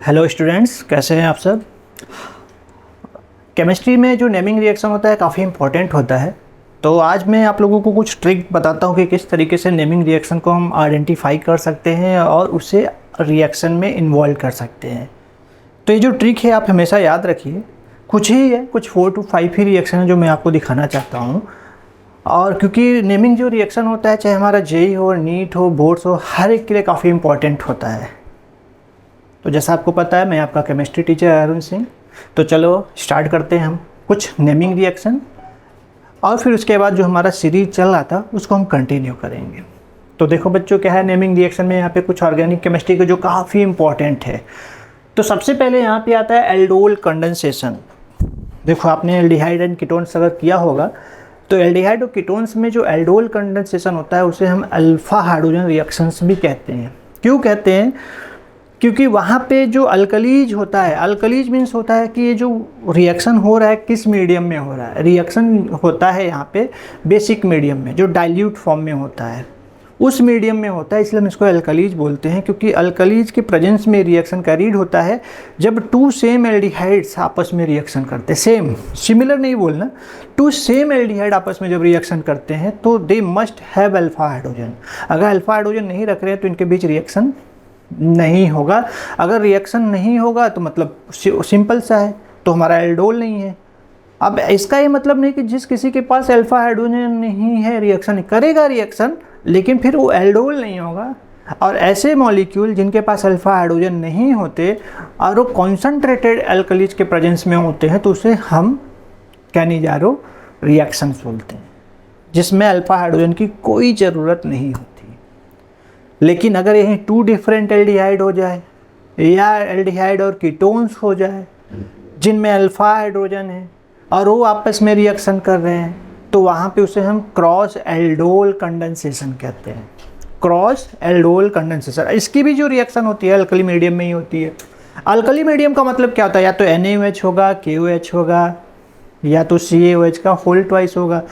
Hello students, कैसे हैं आप सब। केमिस्ट्री में जो नेमिंग रिएक्शन होता है काफ़ी इंपॉर्टेंट होता है। तो आज मैं आप लोगों को कुछ ट्रिक बताता हूँ कि किस तरीके से नेमिंग रिएक्शन को हम आइडेंटिफाई कर सकते हैं और उसे रिएक्शन में इन्वॉल्व कर सकते हैं। तो ये जो ट्रिक है आप हमेशा याद रखिए। कुछ ही है, कुछ 4 to 5 ही रिएक्शन है जो मैं आपको दिखाना चाहता हूँ। और क्योंकि नेमिंग जो रिएक्शन होता है, चाहे हमारा जेई हो, नीट हो, बोर्ड्स हो, हर एक के लिए काफ़ी इंपॉर्टेंट होता है। तो जैसा आपको पता है, मैं आपका केमिस्ट्री टीचर अरुण सिंह। तो चलो स्टार्ट करते हैं हम कुछ नेमिंग रिएक्शन, और फिर उसके बाद जो हमारा सीरीज चल रहा था उसको हम कंटिन्यू करेंगे। तो देखो बच्चों, क्या है नेमिंग रिएक्शन में यहाँ पे कुछ ऑर्गेनिक केमिस्ट्री के जो काफ़ी इंपॉर्टेंट है। तो सबसे पहले यहाँ पे आता है एल्डोल कंडेंसेशन। देखो, आपने एल्डिहाइड एंड कीटोन्स अगर किया होगा तो एल्डिहाइड और कीटोन्स में जो एल्डोल कंडेंसेशन होता है उसे हम अल्फा हाइड्रोजन रिएक्शंस भी कहते हैं। क्यों कहते हैं? क्योंकि वहाँ पे जो अल्कलीज होता है, अल्कलीज मीन्स होता है कि ये जो रिएक्शन हो रहा है किस मीडियम में हो रहा है। रिएक्शन होता है यहाँ पे बेसिक मीडियम में, जो डाइल्यूट फॉर्म में होता है, उस मीडियम में होता है, इसलिए हम इसको अल्कलीज बोलते हैं। क्योंकि अल्कलीज के प्रेजेंस में रिएक्शन कैरीड होता है जब 2 सेम एल्डिहाइड्स आपस में रिएक्शन करते हैं। सेम, सिमिलर नहीं बोलना, 2 सेम एल्डिहाइड आपस में जब रिएक्शन करते हैं तो they must have alpha hydrogen. अगर अल्फा हाइड्रोजन नहीं रख रहे हैं तो इनके बीच रिएक्शन नहीं होगा। अगर रिएक्शन नहीं होगा तो मतलब सिंपल सा है, तो हमारा एल्डोल नहीं है। अब इसका ये मतलब नहीं कि जिस किसी के पास अल्फा हाइड्रोजन नहीं है रिएक्शन करेगा रिएक्शन, लेकिन फिर वो एल्डोल नहीं होगा। और ऐसे मॉलिक्यूल जिनके पास अल्फा हाइड्रोजन नहीं होते और वो कॉन्सनट्रेटेड अल्कलीज के प्रेजेंस में होते हैं तो उसे हम कैनिजारो रिएक्शंस बोलते हैं, जिसमें अल्फा हाइड्रोजन की कोई ज़रूरत नहीं होती। लेकिन अगर यहीं 2 डिफरेंट एल्डिहाइड हो जाए या एल्डिहाइड और कीटोन्स हो जाए जिनमें अल्फा हाइड्रोजन है और वो आपस में रिएक्शन कर रहे हैं, तो वहाँ पे उसे हम क्रॉस एल्डोल कंडेंसेशन कहते हैं। क्रॉस एल्डोल कंडेंसेशन, इसकी भी जो रिएक्शन होती है अल्कली मीडियम में ही होती है। अल्कली मीडियम का मतलब क्या होता है? या तो NaOH होगा, KOH होगा, या तो CaOH का होल ट्वाइस होगा।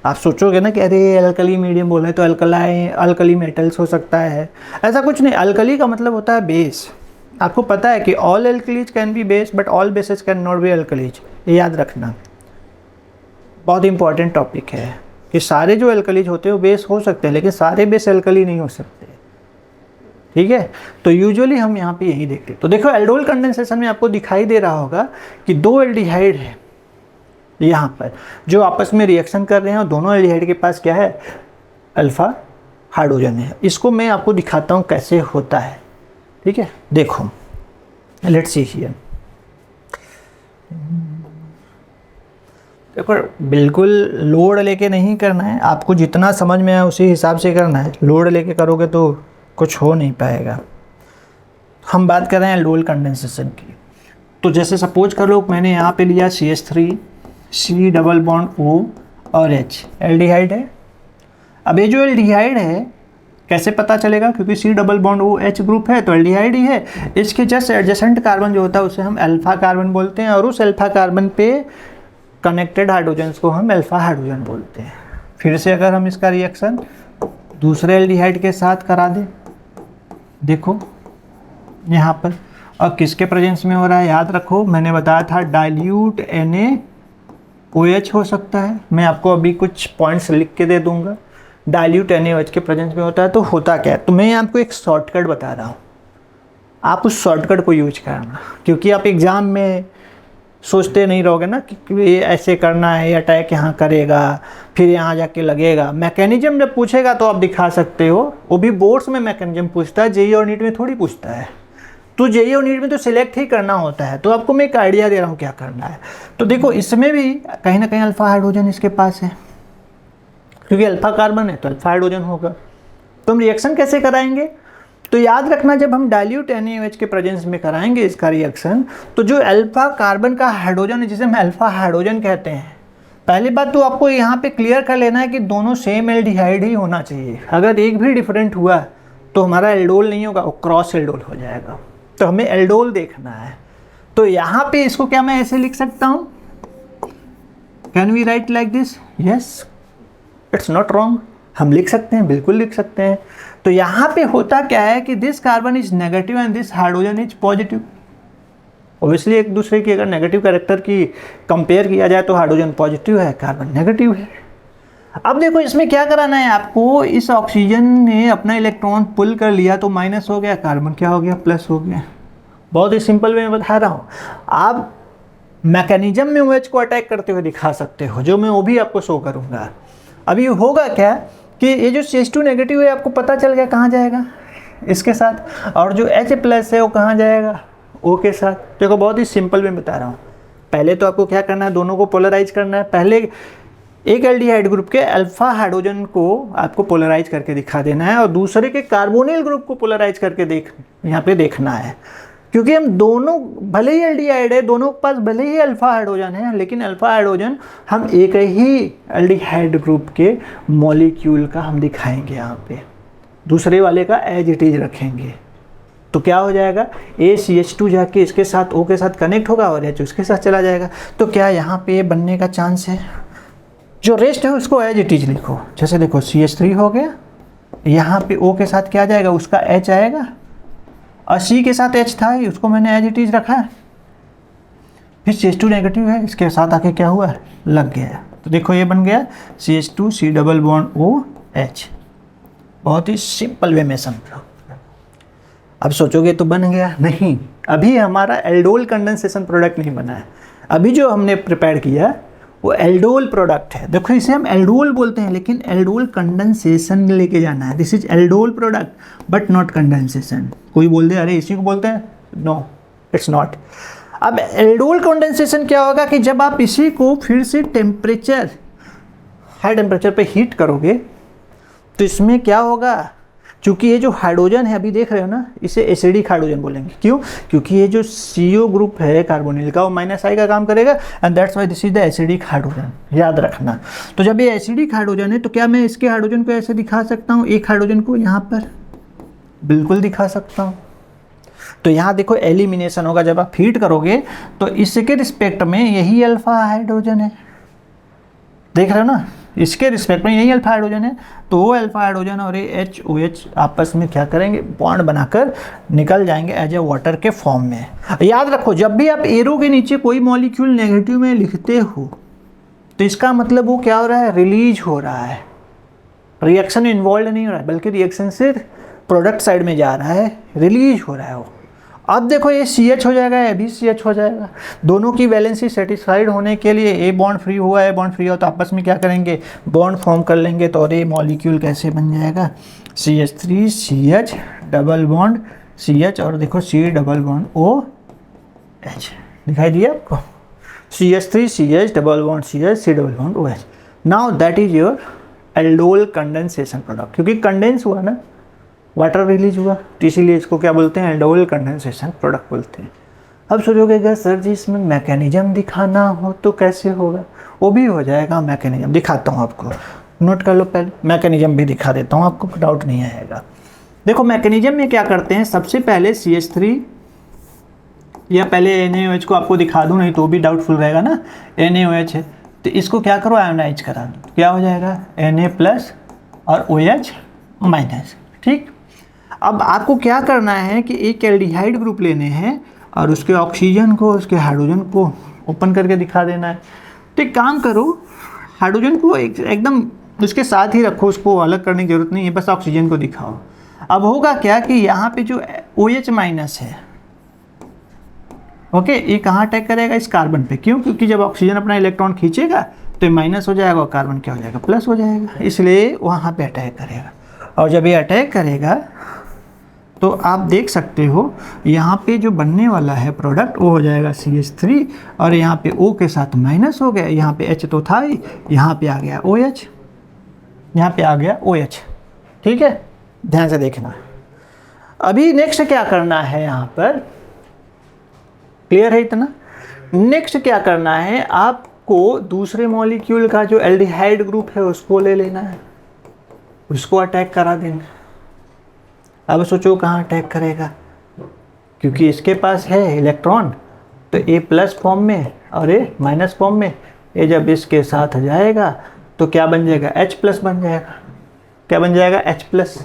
आप सोचोगे ना कि अरे अल्कली मीडियम बोला है तो अल्कली मेटल्स हो सकता है। ऐसा कुछ नहीं। अल्कली का मतलब होता है बेस। आपको पता है कि all alkalis can be base but all bases can not be alkalis. ये याद रखना, बहुत इंपॉर्टेंट टॉपिक है कि सारे जो अल्कलीज होते हैं वो बेस हो सकते हैं, लेकिन सारे बेस अल्कली नहीं हो सकते। ठीक है, तो यूजुअली हम यहाँ पे यही देखते हैं। तो देखो, एल्डोल कंडेंसेशन में आपको दिखाई दे रहा होगा कि 2 एल्डिहाइड है यहाँ पर जो आपस में रिएक्शन कर रहे हैं और दोनों एल्डिहाइड के पास क्या है? अल्फा हाइड्रोजन है। इसको मैं आपको दिखाता हूँ कैसे होता है। ठीक है, देखो, लेट्स सी हियर। देखो, बिल्कुल लोड लेके नहीं करना है, आपको जितना समझ में आए उसी हिसाब से करना है। लोड लेके करोगे तो कुछ हो नहीं पाएगा। हम बात कर रहे हैं एल्डोल कंडेंसेशन की। तो जैसे सपोज कर लो, मैंने यहाँ पे लिया CH3, C double bond O और H, एल्डिहाइड है। अब ये जो एल्डिहाइड है कैसे पता चलेगा? क्योंकि C double bond O H group है तो एल्डिहाइड ही है। इसके जस्ट एडजेसेंट कार्बन जो होता है उसे हम अल्फा कार्बन बोलते हैं, और उस अल्फा कार्बन पे कनेक्टेड हाइड्रोजन्स को हम अल्फा हाइड्रोजन बोलते हैं। फिर से अगर हम इसका रिएक्शन दूसरे एल्डिहाइड के साथ करा दें, देखो यहाँ पर, और किसके प्रेजेंस में हो रहा है? याद रखो, मैंने बताया था डाइल्यूट NaOH हो सकता है। मैं आपको अभी कुछ पॉइंट्स लिख के दे दूंगा। डाइल्यूट NaOH के प्रेजेंस में होता है तो होता क्या है? तो मैं आपको एक शॉर्टकट बता रहा हूँ, आप उस शॉर्टकट को यूज करना। क्योंकि आप एग्ज़ाम में सोचते नहीं रहोगे ना कि ये ऐसे करना है, अटैक यहाँ करेगा फिर यहाँ जाके लगेगा। मैकेनिज्म जब पूछेगा तो आप दिखा सकते हो, वो भी बोर्ड्स में मैकेनिज्म पूछता है, जेईई और नीट में थोड़ी पूछता है। तो जेईई और नीट में तो सिलेक्ट ही करना होता है। तो आपको मैं एक आइडिया दे रहा हूँ क्या करना है। तो देखो, इसमें भी कहीं ना कहीं अल्फा हाइड्रोजन इसके पास है, क्योंकि अल्फा कार्बन है तो अल्फा हाइड्रोजन होगा। तो हम रिएक्शन कैसे कराएंगे? तो याद रखना, जब हम डाइल्यूट NaOH के प्रेजेंस में कराएंगे इसका रिएक्शन, तो जो अल्फा कार्बन का हाइड्रोजन है जिसे हम अल्फा हाइड्रोजन कहते हैं, पहली बात तो आपको यहाँ पे क्लियर कर लेना है कि दोनों सेम एल्डिहाइड ही होना चाहिए। अगर एक भी डिफरेंट हुआ तो हमारा एल्डोल नहीं होगा, वो क्रॉस एल्डोल हो जाएगा। तो हमें एल्डोल देखना है। तो यहाँ पे इसको क्या मैं ऐसे लिख सकता हूँ? Can we write like this? Yes, it's not wrong. हम लिख सकते हैं, बिल्कुल लिख सकते हैं। तो यहाँ पे होता क्या है कि this carbon is negative and this hydrogen is positive. Obviously एक दूसरे की अगर नेगेटिव कैरेक्टर की कंपेयर किया जाए तो हाइड्रोजन पॉजिटिव है, कार्बन नेगेटिव है। अब देखो इसमें क्या कराना है आपको, इस ऑक्सीजन ने अपना इलेक्ट्रॉन पुल कर लिया तो माइनस हो गया, कार्बन क्या हो गया, प्लस हो गया। बहुत ही सिंपल वे में बता रहा हूँ। आप मैकेनिज्म में OH को अटैक करते हुए दिखा सकते हो, जो मैं वो भी आपको शो करूँगा। अभी होगा क्या कि ये जो CH2 नेगेटिव है आपको पता चल गया कहाँ जाएगा, इसके साथ, और जो H प्लस है वो कहाँ जाएगा, O के साथ। देखो बहुत ही सिंपल में बता रहा हूँ। पहले तो आपको क्या करना है, दोनों को पोलराइज करना है। पहले एक एल्डिहाइड ग्रुप के अल्फा हाइड्रोजन को आपको पोलराइज करके दिखा देना है और दूसरे के कार्बोनिल ग्रुप को पोलराइज करके यहाँ पे देखना है। क्योंकि हम दोनों भले ही एल्डिहाइड है, दोनों के पास भले ही अल्फा हाइड्रोजन है, लेकिन अल्फा हाइड्रोजन हम एक ही एल्डिहाइड ग्रुप के मॉलिक्यूल का हम दिखाएंगे यहाँ पे, दूसरे वाले का एज इट इज रखेंगे। तो क्या हो जाएगा, ACH2 जाके इसके साथ O के साथ कनेक्ट होगा और H उसके साथ चला जाएगा। तो क्या यहाँ पे बनने का चांस है, जो रेस्ट है उसको एज इट इज लिखो। जैसे देखो CH3 हो गया, यहाँ पे O के साथ क्या जाएगा, उसका H आएगा, और C के साथ H था ही, उसको मैंने एज इट इज रखा है। फिर CH2 नेगेटिव है, इसके साथ आके क्या हुआ, लग गया। तो देखो ये बन गया CH2 C double bond OH। बहुत ही सिंपल वे में समझो। अब सोचोगे तो बन गया, नहीं, अभी हमारा एल्डोल कंडेंसेशन प्रोडक्ट नहीं बना है। अभी जो हमने प्रिपेयर किया वो एल्डोल प्रोडक्ट है। देखो इसे हम एल्डोल बोलते हैं, लेकिन एल्डोल कंडेंसेशन में लेके जाना है। This is aldol product but not condensation. कोई बोल दे अरे इसी को बोलते हैं, नो इट्स नॉट। अब एल्डोल कंडेंसेशन क्या होगा कि जब आप इसी को फिर से टेम्परेचर, हाई टेम्परेचर पे हीट करोगे तो इसमें क्या होगा, क्योंकि ये जो हाइड्रोजन है अभी देख रहे हो ना, इसे एसिडिक हाइड्रोजन बोलेंगे। क्यों, क्योंकि ये जो CO ग्रुप है कार्बोनिल का वो -I का काम करेगा, and that's why this is the acidic hydrogen, याद रखना। तो जब ये एसिडिक हाइड्रोजन है तो क्या मैं इसके हाइड्रोजन को ऐसे दिखा सकता हूँ, एक हाइड्रोजन को यहाँ पर, बिल्कुल दिखा सकता हूँ। तो यहाँ देखो एलिमिनेशन होगा, जब आप हीट करोगे तो इसके रिस्पेक्ट में यही अल्फा हाइड्रोजन है, देख रहे हो ना, इसके रिस्पेक्ट में यही अल्फा हाइड्रोजन है। तो वो अल्फा हाइड्रोजन और ये HOH आपस में क्या करेंगे, बॉन्ड बनाकर निकल जाएंगे एज ए वाटर के फॉर्म में। याद रखो जब भी आप एरो के नीचे कोई मॉलिक्यूल नेगेटिव में लिखते हो तो इसका मतलब वो क्या हो रहा है, रिलीज हो रहा है, रिएक्शन इन्वॉल्व नहीं हो रहा है, बल्कि रिएक्शन से प्रोडक्ट साइड में जा रहा है, रिलीज हो रहा है वो। अब देखो ये CH हो जाएगा, ये भी CH हो जाएगा। दोनों की वैलेंसी सेटिस्फाइड होने के लिए ए बॉन्ड फ्री हुआ है, बॉन्ड फ्री हो तो आपस में क्या करेंगे, बॉन्ड फॉर्म कर लेंगे। तो ये मॉलिक्यूल कैसे बन जाएगा, CH3 CH double bond CH, और देखो C डबल बॉन्ड OH, दिखाई दिया आपको, CH3 CH double bond CH C double bond OH। Now that is your aldol condensation product, क्योंकि कंडेंस हुआ ना, वाटर रिलीज हुआ, तो इसीलिए इसको क्या बोलते हैं, एल्डोल कंडेंसेशन प्रोडक्ट बोलते हैं। अब सोचोगे अगर सर जी इसमें मैकेनिज्म दिखाना हो तो कैसे होगा, वो भी हो जाएगा। मैकेनिज्म दिखाता हूँ आपको, नोट कर लो, पहले मैकेनिज्म भी दिखा देता हूँ, आपको डाउट नहीं आएगा। देखो मैकेनिज्म में क्या करते हैं, सबसे पहले CH3, या पहले NaOH को आपको दिखा दूँ, नहीं तो भी डाउटफुल रहेगा ना। NaOH है तो इसको क्या करो, आयोनाइज करा दो, क्या हो जाएगा Na प्लस और OH माइनस। ठीक, अब आपको क्या करना है कि एक एल्डिहाइड ग्रुप लेने हैं और उसके ऑक्सीजन को, उसके हाइड्रोजन को ओपन करके दिखा देना है। तो एक काम करो, हाइड्रोजन को एकदम उसके साथ ही रखो, उसको अलग करने की जरूरत नहीं है, बस ऑक्सीजन को दिखाओ। अब होगा क्या कि यहाँ पे जो OH माइनस है, ओके, ये कहाँ अटैक करेगा, इस कार्बन पे। क्यों, क्योंकि जब ऑक्सीजन अपना इलेक्ट्रॉन खींचेगा तो ये माइनस हो जाएगा और कार्बन क्या हो जाएगा, प्लस हो जाएगा, इसलिए वहाँ पे अटैक करेगा। और जब ये अटैक करेगा तो आप देख सकते हो यहाँ पे जो बनने वाला है प्रोडक्ट वो हो जाएगा CH3, और यहाँ पे O के साथ माइनस हो गया, यहाँ पे H तो था ही, यहाँ पे आ गया OH, यहाँ पे आ गया OH। ठीक है, ध्यान से देखना। अभी नेक्स्ट क्या करना है, यहाँ पर क्लियर है इतना। नेक्स्ट क्या करना है, आपको दूसरे मॉलिक्यूल का जो एल्डिहाइड ग्रुप है उसको ले लेना है, उसको अटैक करा देना। अब सोचो कहाँ अटैक करेगा, क्योंकि इसके पास है इलेक्ट्रॉन, तो A प्लस फॉर्म में और A माइनस फॉर्म में। ये जब इसके साथ जाएगा तो क्या बन जाएगा, H प्लस बन जाएगा। क्या बन जाएगा, H प्लस,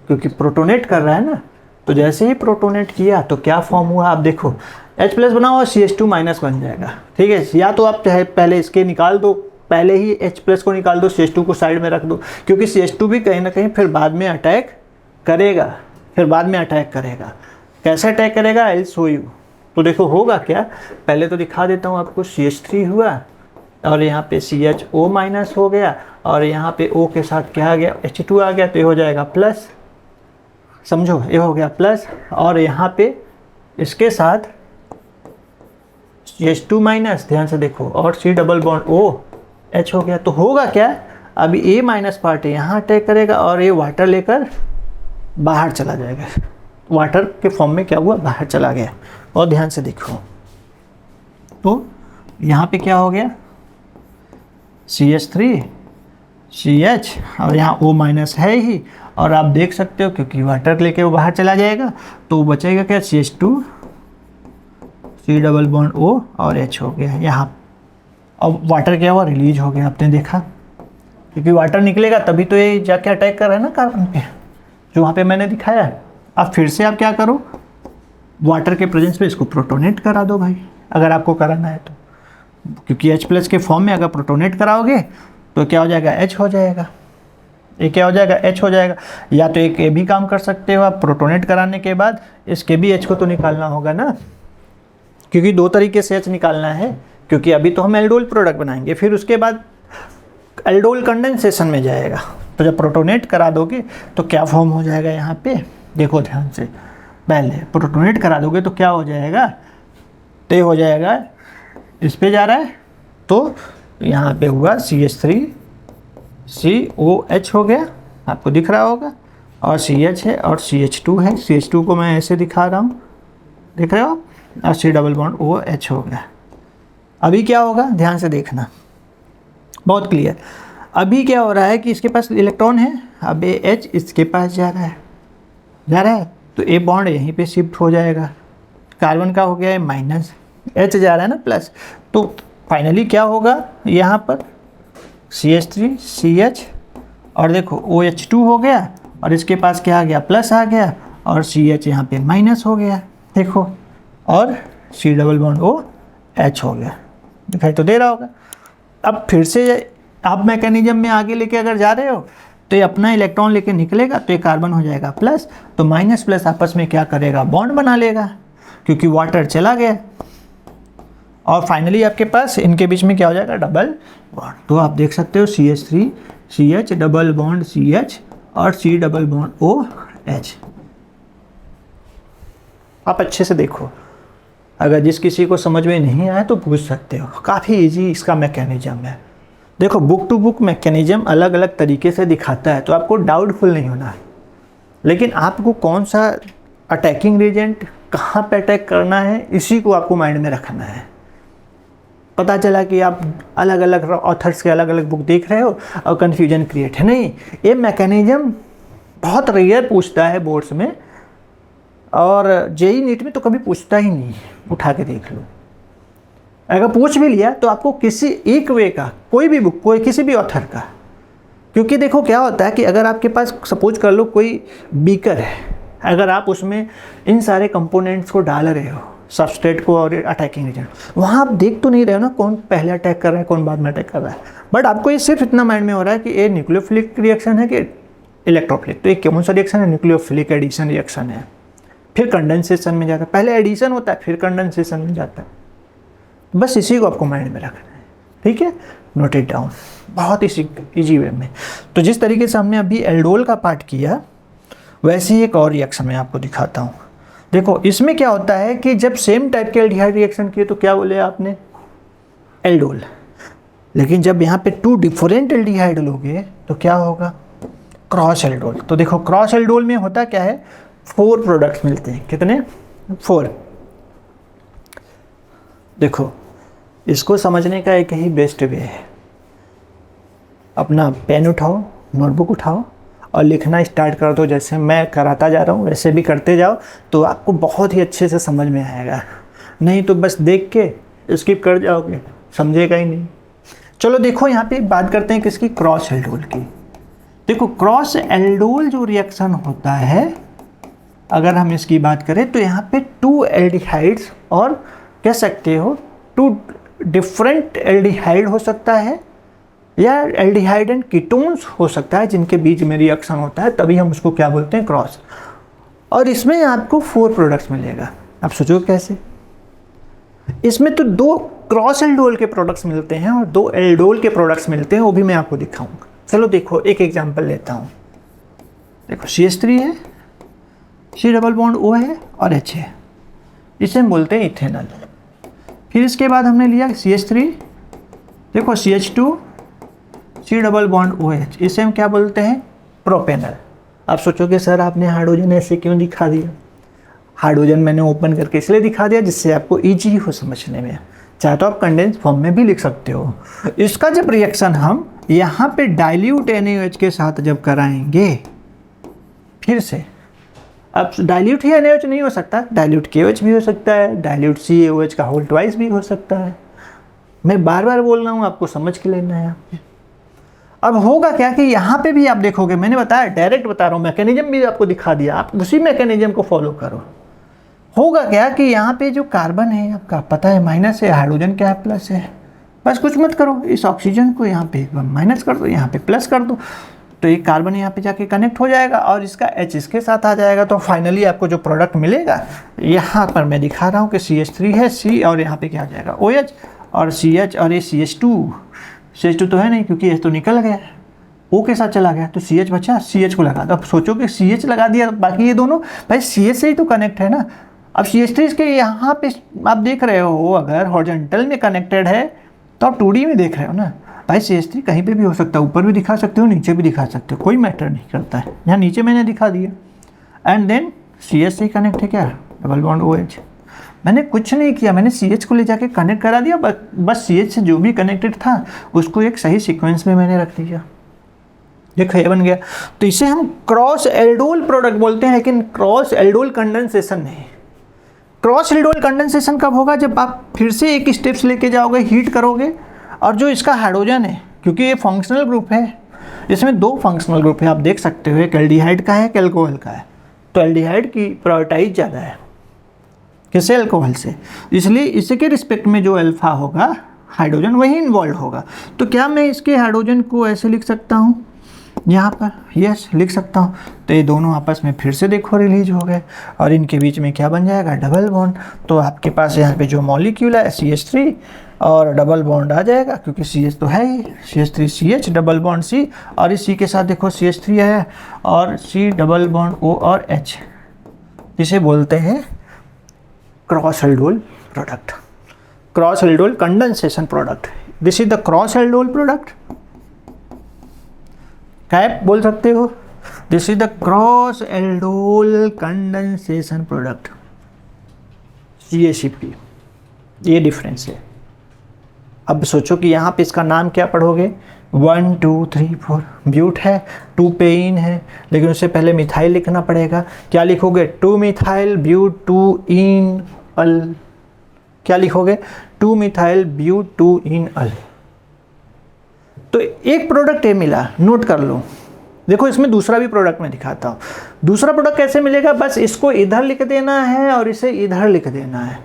क्योंकि प्रोटोनेट कर रहा है ना। तो जैसे ही प्रोटोनेट किया तो क्या फॉर्म हुआ, आप देखो H प्लस बनाओ और CH2 माइनस बन जाएगा। ठीक है, या तो आप चाहे पहले इसके निकाल दो, पहले ही H प्लस को निकाल दो, CH2 को साइड में रख दो, क्योंकि CH2 भी कहीं ना कहीं फिर बाद में अटैक करेगा, कैसे अटैक करेगा, आई विल शो यू। तो देखो होगा क्या, पहले तो दिखा देता हूँ आपको। CH3 हुआ और यहाँ पे CHO माइनस हो गया और यहाँ पे O के साथ क्या आ गया, H2 आ गया, तो ये हो जाएगा प्लस, समझो ये हो गया प्लस, और यहाँ पे इसके साथ CH2 माइनस, ध्यान से देखो, और C डबल बॉन्ड OH हो गया। तो होगा क्या, अभी A माइनस पार्ट यहाँ अटैक करेगा और ये वाटर लेकर बाहर चला जाएगा, वाटर के फॉर्म में क्या हुआ, बाहर चला गया। और ध्यान से देखो, तो यहाँ पे क्या हो गया, CH3 CH और यहाँ O माइनस है ही, और आप देख सकते हो क्योंकि वाटर लेके वो बाहर चला जाएगा, तो बचेगा क्या, CH2 C double bond O और H हो गया यहाँ। अब वाटर क्या हुआ, रिलीज हो गया, आपने देखा, क्योंकि वाटर निकलेगा तभी तो ये जाके अटैक कर रहा है ना कार्बन पे, जो वहाँ पे मैंने दिखाया है। अब फिर से आप क्या करो, वाटर के प्रेजेंस में इसको प्रोटोनेट करा दो भाई, अगर आपको कराना है तो, क्योंकि H प्लस के फॉर्म में अगर प्रोटोनेट कराओगे तो क्या हो जाएगा, H हो जाएगा, ये क्या हो जाएगा, H हो जाएगा। या तो एक ये भी काम कर सकते हो आप, प्रोटोनेट कराने के बाद इसके भी H को तो निकालना होगा ना, क्योंकि दो तरीके से H निकालना है, क्योंकि अभी तो हम एल्डोल प्रोडक्ट बनाएंगे, फिर उसके बाद एल्डोल कंडेंसेशन में जाएगा। तो जब प्रोटोनेट करा दोगे तो क्या फॉर्म हो जाएगा, यहाँ पे देखो ध्यान से, पहले प्रोटोनेट करा दोगे तो क्या हो जाएगा, तो हो जाएगा, इस पे जा रहा है तो यहाँ पे हुआ CH3 COH हो गया, आपको दिख रहा होगा, और CH है और CH2 है, CH2 को मैं ऐसे दिखा रहा हूँ, देख रहे हो, और C डबल बॉन्ड OH हो गया। अभी क्या होगा, ध्यान से देखना, बहुत क्लियर। अभी क्या हो रहा है कि इसके पास इलेक्ट्रॉन है, अब ये H इसके पास जा रहा है, तो ए बॉन्ड यहीं पे शिफ्ट हो जाएगा, कार्बन का हो गया है माइनस, H जा रहा है ना प्लस, तो फाइनली क्या होगा, यहाँ पर CH3 CH और देखो OH2 हो गया, और इसके पास क्या आ गया, प्लस आ गया, और CH यहाँ पे माइनस हो गया, देखो, और C डबल बॉन्ड OH हो गया, दिखाई तो दे रहा होगा। अब फिर से आप मैकेनिज्म में आगे लेके अगर जा रहे हो तो ये अपना इलेक्ट्रॉन लेके निकलेगा, तो ये कार्बन हो जाएगा प्लस, तो माइनस प्लस आपस में क्या करेगा, बॉन्ड बना लेगा, क्योंकि वाटर चला गया, और फाइनली आपके पास इनके बीच में क्या हो जाएगा, डबल बॉन्ड। तो आप देख सकते हो CH3 CH double bond CH और C डबल बॉन्ड OH। आप अच्छे से देखो, अगर जिस किसी को समझ में नहीं आया तो पूछ सकते हो, काफ़ी इजी इसका मैकेनिज्म है। देखो बुक टू बुक मैकेनिज्म अलग अलग तरीके से दिखाता है, तो आपको डाउटफुल नहीं होना है, लेकिन आपको कौन सा अटैकिंग रिएजेंट कहाँ पे अटैक करना है, इसी को आपको माइंड में रखना है। पता चला कि आप अलग अलग ऑथर्स के अलग अलग बुक देख रहे हो और कन्फ्यूजन क्रिएट है, नहीं, ये मैकेनिज्म बहुत रेयर पूछता है बोर्ड्स में, और जेई नीट में तो कभी पूछता ही नहीं, उठा के देख लो। अगर पूछ भी लिया तो आपको किसी एक वे का, कोई भी बुक, कोई किसी भी ऑथर का, क्योंकि देखो क्या होता है कि अगर आपके पास सपोज कर लो कोई बीकर है, अगर आप उसमें इन सारे कंपोनेंट्स को डाल रहे हो, सबस्ट्रेट को और अटैकिंग एजेंट, वहाँ आप देख तो नहीं रहे हो ना कौन पहले अटैक कर रहा है कौन बाद में अटैक कर रहा है, बट आपको ये सिर्फ इतना माइंड में हो रहा है कि ये न्यूक्लियोफिलिक रिएक्शन है कि इलेक्ट्रोफिलिक, तो ये कौन सा रिएक्शन है, न्यूक्लियोफिलिक एडिशन रिएक्शन है, फिर कंडेंसेशन में जाता है, पहले एडिशन होता है फिर कंडेंसेशन में जाता है। बस इसी को आपको माइंड में रखना है, ठीक है, नोट इट डाउन, बहुत ही ईजी वे में। तो जिस तरीके से हमने अभी एल्डोल का पार्ट किया, वैसे ही एक और रिएक्शन मैं आपको दिखाता हूँ। देखो इसमें क्या होता है कि जब सेम टाइप के एल्डिहाइड रिएक्शन किए तो क्या बोले आपने, एल्डोल, लेकिन जब यहाँ पे 2 डिफरेंट एल्डिहाइड लोगे तो क्या होगा, क्रॉस एल्डोल। तो देखो क्रॉस एल्डोल में होता क्या है, 4 प्रोडक्ट्स मिलते हैं, कितने, 4। देखो इसको समझने का एक ही बेस्ट वे है, अपना पेन उठाओ, नोटबुक उठाओ और लिखना स्टार्ट कर दो, जैसे मैं कराता जा रहा हूँ वैसे भी करते जाओ, तो आपको बहुत ही अच्छे से समझ में आएगा, नहीं तो बस देख के स्किप कर जाओगे, समझेगा ही नहीं। चलो देखो यहाँ पे बात करते हैं किसकी, क्रॉस एल्डोल की। देखो क्रॉस एल्डोल जो रिएक्शन होता है अगर हम इसकी बात करें तो यहाँ पे 2 एल्डिहाइड्स और कह सकते हो 2 डिफरेंट एल्डिहाइड हो सकता है या एल्डिहाइड एंड कीटोन्स हो सकता है जिनके बीच में रिएक्शन होता है, तभी हम उसको क्या बोलते हैं, क्रॉस। और इसमें आपको 4 प्रोडक्ट्स मिलेगा। आप सोचो कैसे, इसमें तो 2 क्रॉस एल्डोल के प्रोडक्ट्स मिलते हैं और 2 एल्डोल के प्रोडक्ट्स मिलते हैं, वो भी मैं आपको दिखाऊंगा। चलो देखो एक एग्जांपल लेता हूँ। देखो CH3 है, C डबल बॉन्ड O है और H है, इसे हम बोलते हैं इथेनॉल। फिर इसके बाद हमने लिया CH3, देखो CH2, C double bond OH, इसे हम क्या बोलते हैं, प्रोपेनॉल। आप सोचोगे सर आपने हाइड्रोजन ऐसे क्यों दिखा दिया? हाइड्रोजन मैंने ओपन करके इसलिए दिखा दिया जिससे आपको ईजी हो समझने में। चाहे तो आप कंडेंस फॉर्म में भी लिख सकते हो। इसका जब रिएक्शन हम यहाँ पे डाइल्यूट NaOH के साथ जब कराएंगे, फिर से अब डाइल्यूट ही NaOH नहीं हो सकता, डाइल्यूट KOH भी हो सकता है, डाइल्यूट CaOH का होल ट्वाइस भी हो सकता है। मैं बार बार बोल रहा हूँ, आपको समझ के लेना है आपके। अब होगा क्या कि यहाँ पे भी आप देखोगे, मैंने बताया, डायरेक्ट बता रहा हूँ, मैकेनिज्म भी आपको दिखा दिया, आप उसी मैकेनिज्म को फॉलो करो। होगा क्या कि यहाँ पे जो कार्बन है आपका पता है माइनस है, हाइड्रोजन क्या है प्लस है। बस कुछ मत करो, इस ऑक्सीजन को यहाँ पे माइनस कर दो, यहाँ पे प्लस कर दो, तो एक कार्बन यहाँ पे जाके कनेक्ट हो जाएगा और इसका H इसके साथ आ जाएगा। तो फाइनली आपको जो प्रोडक्ट मिलेगा, यहाँ पर मैं दिखा रहा हूँ कि CH3 है, C और यहाँ पे क्या आ जाएगा OH और CH और ये CH2 तो है नहीं क्योंकि H तो निकल गया, O के साथ चला गया, तो CH बचा, CH को लगा दो। अब सोचो कि CH लगा दिया, बाकी ये दोनों भाई CH से ही तो कनेक्ट है ना। अब CH3 के यहाँ पे आप देख रहे हो, अगर हॉरिजॉन्टल में कनेक्टेड है तो आप 2D में देख रहे हो ना भाई। CH3 कहीं पे भी हो सकता है, ऊपर भी दिखा सकते हो, नीचे भी दिखा सकते हो, कोई मैटर नहीं करता है। यहाँ नीचे मैंने दिखा दिया। एंड देन CH से कनेक्ट है क्या, डबल बॉन्ड OH। मैंने कुछ नहीं किया, मैंने CH को ले जाके कनेक्ट करा दिया, बस CH से जो भी कनेक्टेड था उसको एक सही सीक्वेंस में मैंने रख दिया, देखो ये बन गया। तो इसे हम क्रॉस एल्डोल प्रोडक्ट बोलते हैं, लेकिन क्रॉस एल्डोल कंडेंसेशन नहीं। क्रॉस एल्डोल कंडेंसेशन कब होगा, जब आप फिर से एक स्टेप्स लेके जाओगे, हीट करोगे और जो इसका हाइड्रोजन है, क्योंकि ये फंक्शनल ग्रुप है, इसमें 2 फंक्शनल ग्रुप है, आप देख सकते हो, एक एल्डिहाइड का है, एक एल्कोहल का है। तो एल्डिहाइड की प्रायोरिटाइज ज़्यादा है किससे, एल्कोहल से, इसलिए इसके रिस्पेक्ट में जो अल्फा होगा हाइड्रोजन वही इन्वॉल्व होगा। तो क्या मैं इसके हाइड्रोजन को ऐसे लिख सकता हूँ यहाँ पर, यस लिख सकता हूँ। तो ये दोनों आपस में फिर से देखो रिलीज हो गए और इनके बीच में क्या बन जाएगा, डबल बॉन्ड। तो आपके पास यहाँ पे जो मॉलिक्यूल है CH3 और डबल बॉन्ड आ जाएगा, क्योंकि CH तो है ही, CH3 CH double bond C, और इसी के साथ देखो CH3 है और C डबल बॉन्ड O और H, जिसे बोलते हैं cross aldol product, cross aldol condensation product. This is the cross aldol product, cap बोल सकते हो। This is the cross aldol condensation product, CaCP, ये डिफरेंस है। अब सोचो कि यहाँ पे इसका नाम क्या पढ़ोगे, 1 2 3 4 ब्यूट है, 2 पे इन है, लेकिन उससे पहले मिथाइल लिखना पड़ेगा। क्या लिखोगे, 2 मिथाइल ब्यूट 2 इन अल। क्या लिखोगे, 2 मिथाइल ब्यूट 2 इन अल। तो एक प्रोडक्ट ये मिला, नोट कर लो। देखो इसमें दूसरा भी प्रोडक्ट मैं दिखाता हूँ। दूसरा प्रोडक्ट कैसे मिलेगा, बस इसको इधर लिख देना है और इसे इधर लिख देना है,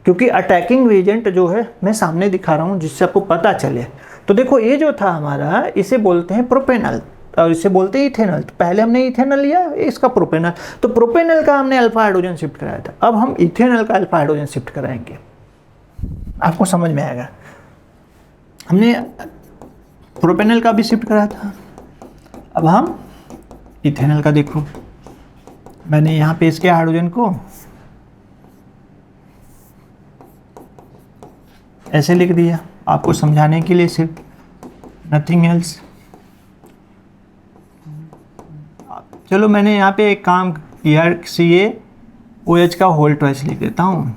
क्योंकि अटैकिंग एजेंट जो है मैं सामने दिखा रहा हूँ जिससे आपको पता चले। तो देखो ये जो था हमारा, इसे बोलते हैं प्रोपेनॉल और इसे बोलते हैं इथेनॉल। तो पहले हमने इथेनॉल लिया, इसका प्रोपेनॉल। तो प्रोपेनॉल का हमने अल्फा हाइड्रोजन शिफ्ट कराया था, अब हम इथेनॉल का अल्फा हाइड्रोजन शिफ्ट कराएंगे, आपको समझ में आएगा। हमने प्रोपेनॉल का भी शिफ्ट कराया था, अब हम इथेनॉल का। देखो मैंने यहाँ पे इसके हाइड्रोजन को ऐसे लिख दिया आपको समझाने के लिए, सिर्फ नथिंग एल्स। चलो मैंने यहाँ पे एक काम किया, CaOH का होल ट्वाइस लिख देता हूँ,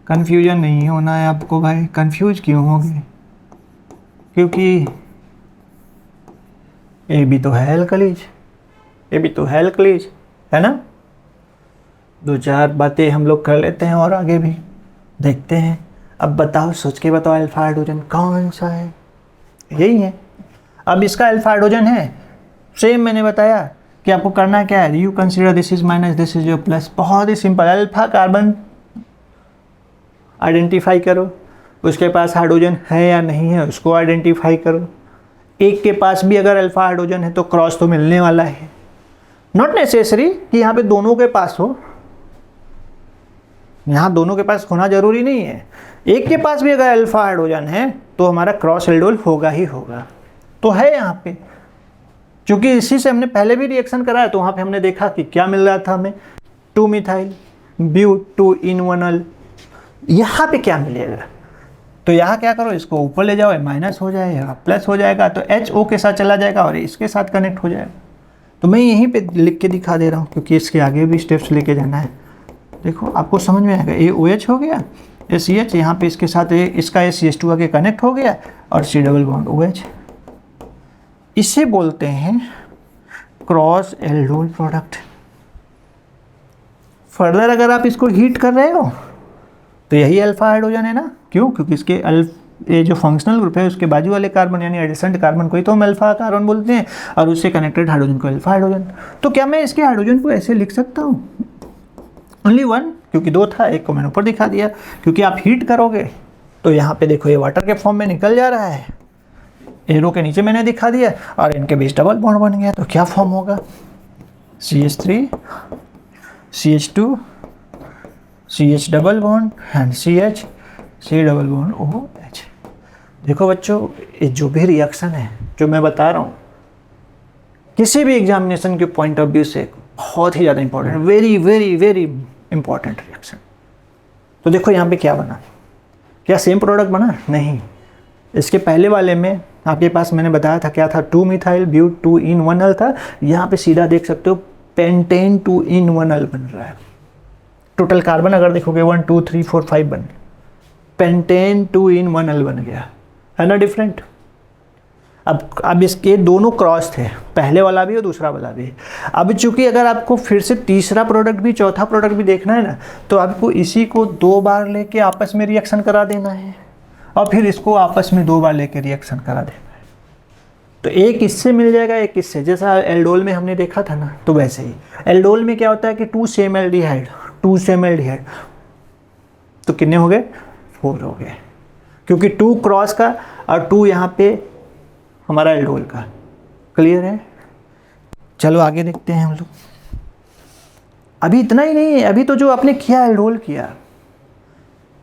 कन्फ्यूजन नहीं होना है आपको भाई। कन्फ्यूज क्यों होगे, क्योंकि ये भी तो है एल्कलीज, ये भी तो है एल्कलीज, है ना। 2-4 बातें हम लोग कर लेते हैं और आगे भी देखते हैं। अब बताओ, सोच के बताओ, अल्फा हाइड्रोजन कौन सा है, यही है। अब इसका अल्फा हाइड्रोजन है, सेम मैंने बताया कि आपको करना क्या है, you consider this is minus, this is your plus. बहुत ही सिंपल, अल्फा कार्बन आइडेंटिफाई करो, उसके पास हाइड्रोजन है या नहीं है उसको आइडेंटिफाई करो। एक के पास भी अगर अल्फा हाइड्रोजन है तो क्रॉस तो मिलने वाला है। नॉट नेसेसरी कि यहाँ पे दोनों के पास हो, यहाँ दोनों के पास होना जरूरी नहीं है। एक के पास भी अगर अल्फा हाइड्रोजन है तो हमारा क्रॉस एल्डोल होगा ही होगा। तो है यहाँ पे, क्योंकि इसी से हमने पहले भी रिएक्शन कराया तो वहाँ पे हमने देखा कि क्या मिल रहा था हमें, 2 मिथाइल ब्यूट 2 इनोनल। यहाँ पे क्या मिलेगा, तो यहाँ क्या करो, इसको ऊपर ले जाओ, माइनस हो जाएगा प्लस हो जाएगा, तो HO के साथ चला जाएगा और इसके साथ कनेक्ट हो जाएगा। तो मैं यहीं पे लिख के दिखा दे रहा हूँ क्योंकि इसके आगे भी स्टेप्स लेके जाना है। देखो आपको समझ में आएगा, AOH हो गया, ACH यहाँ पे इसके साथ इसका CH2 आगे कनेक्ट हो गया और C डबल बॉन्ड OH। इसे बोलते हैं क्रॉस एल्डोल प्रोडक्ट। फर्दर अगर आप इसको हीट कर रहे हो तो यही अल्फा हाइड्रोजन है ना, क्यों, क्योंकि इसके ये जो फंक्शनल ग्रुप है उसके बाजू वाले कार्बन यानी एडिसेंट कार्बन को ही तो हम अल्फा कार्बन बोलते हैं और उससे कनेक्टेड हाइड्रोजन को अल्फा हाइड्रोजन। तो क्या मैं इसके हाइड्रोजन को ऐसे लिख सकता हूँ, ओनली 1, क्योंकि 2 था, एक को मैंने ऊपर दिखा दिया। क्योंकि आप हीट करोगे तो यहाँ पे देखो ये वाटर के फॉर्म में निकल जा रहा है, एरो के नीचे मैंने दिखा दिया और इनके बीच डबल बॉन्ड बन गया। तो क्या फॉर्म होगा, CH3 CH2 CH double bond and CH C double bond OH। देखो बच्चों, ये जो भी रिएक्शन है जो मैं बता रहा हूँ किसी भी एग्जामिनेशन के पॉइंट ऑफ व्यू से बहुत ही ज़्यादा important, very very very important reaction. तो देखो यहाँ पे क्या बना, क्या सेम प्रोडक्ट बना, नहीं। इसके पहले वाले में आपके पास मैंने बताया था क्या था, 2 मिथाइल ब्यूट 2 इनोनल था। यहाँ पे सीधा देख सकते हो पेंटेन 2 इनोनल बन रहा है। टोटल कार्बन अगर देखोगे 1 2 3 4 5 बन, पेंटेन 2 इनोनल बन गया, है ना डिफरेंट। अब इसके दोनों क्रॉस थे, पहले वाला भी और दूसरा वाला भी। अब चूंकि अगर आपको फिर से तीसरा प्रोडक्ट भी चौथा प्रोडक्ट भी देखना है ना, तो आपको इसी को 2 बार लेके आपस में रिएक्शन करा देना है और फिर इसको आपस में 2 बार लेके रिएक्शन करा देना है। तो एक इससे मिल जाएगा, एक इससे, जैसा एल्डोल में हमने देखा था ना, तो वैसे ही एल्डोल में क्या होता है कि 2 सेम एल्डिहाइड 2 सेम एल्डिहाइड, तो कितने हो गए, 4 हो गए, क्योंकि 2 क्रॉस का और 2 यहाँ पे हमारा एल्डोल का। क्लियर है, चलो आगे देखते हैं हम लोग। अभी इतना ही नहीं है, अभी तो जो आपने किया एल्डोल किया,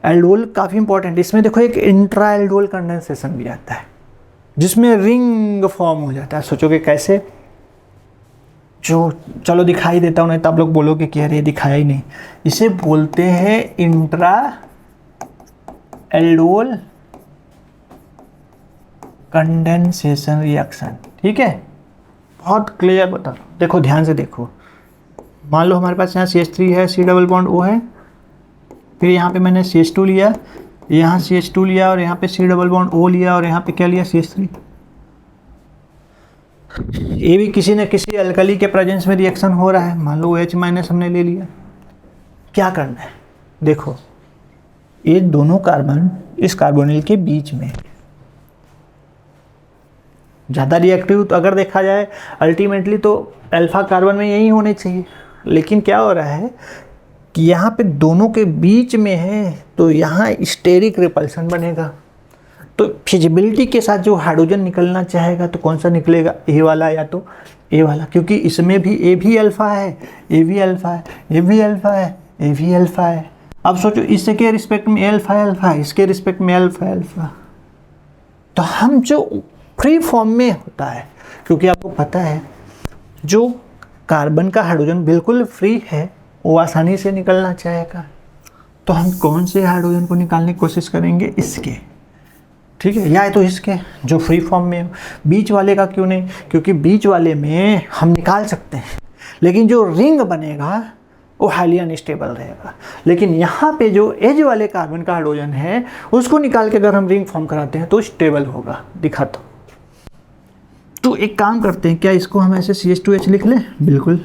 एल्डोल काफ़ी इंपॉर्टेंट। इसमें देखो एक इंट्रा एल्डोल कंडेंसेशन भी आता है जिसमें रिंग फॉर्म हो जाता है। सोचोगे कैसे, जो चलो दिखाई देता हूँ, नहीं तो आप लोग बोलोगे कि अरे दिखाया ही नहीं। इसे बोलते हैं इंट्रा एल्डोल कंडेंसेशन रिएक्शन। ठीक है, बहुत क्लियर बता रहा हूँ, देखो ध्यान से देखो। मान लो हमारे पास यहाँ CH3 है, C डबल बॉन्ड O है, फिर यहाँ पे मैंने CH2 लिया, यहाँ CH2 लिया और यहाँ पे C डबल बॉन्ड O लिया और यहाँ पे क्या लिया, CH3। ये भी किसी न किसी अल्कली के प्रेजेंस में रिएक्शन हो रहा है। मान लो H माइनस हमने ले लिया। क्या करना है, देखो ये दोनों कार्बन इस कार्बोनिल के बीच में, ज़्यादा रिएक्टिव तो अगर देखा जाए अल्टीमेटली तो अल्फा कार्बन में यही होने चाहिए, लेकिन क्या हो रहा है कि यहाँ पे दोनों के बीच में है, तो यहाँ स्टेरिक रिपल्सन बनेगा। तो फिजिबिलिटी के साथ जो हाइड्रोजन निकलना चाहेगा तो कौन सा निकलेगा, ए वाला या तो ए वाला, क्योंकि इसमें भी ए भी अल्फा है, ए भी अल्फा है, ए भी अल्फा है, ए भी अल्फा है। अब सोचो इससे के रिस्पेक्ट में अल्फा है, अल्फा है, इसके रिस्पेक्ट में अल्फा है, अल्फा। तो हम जो फ्री फॉर्म में होता है, क्योंकि आपको पता है जो कार्बन का हाइड्रोजन बिल्कुल फ्री है वो आसानी से निकलना चाहेगा, तो हम कौन से हाइड्रोजन को निकालने की कोशिश करेंगे, इसके। ठीक है, या तो इसके जो फ्री फॉर्म में हो। बीच वाले का क्यों नहीं, क्योंकि बीच वाले में हम निकाल सकते हैं, लेकिन जो रिंग बनेगा वो हाईली अनस्टेबल रहेगा। लेकिन यहाँ पे जो एज वाले कार्बन का हाइड्रोजन है उसको निकाल के अगर हम रिंग फॉर्म कराते हैं तो स्टेबल होगा। दिखाता हूँ, तो एक काम करते हैं, क्या इसको हम ऐसे CH2H लिख लें, बिल्कुल।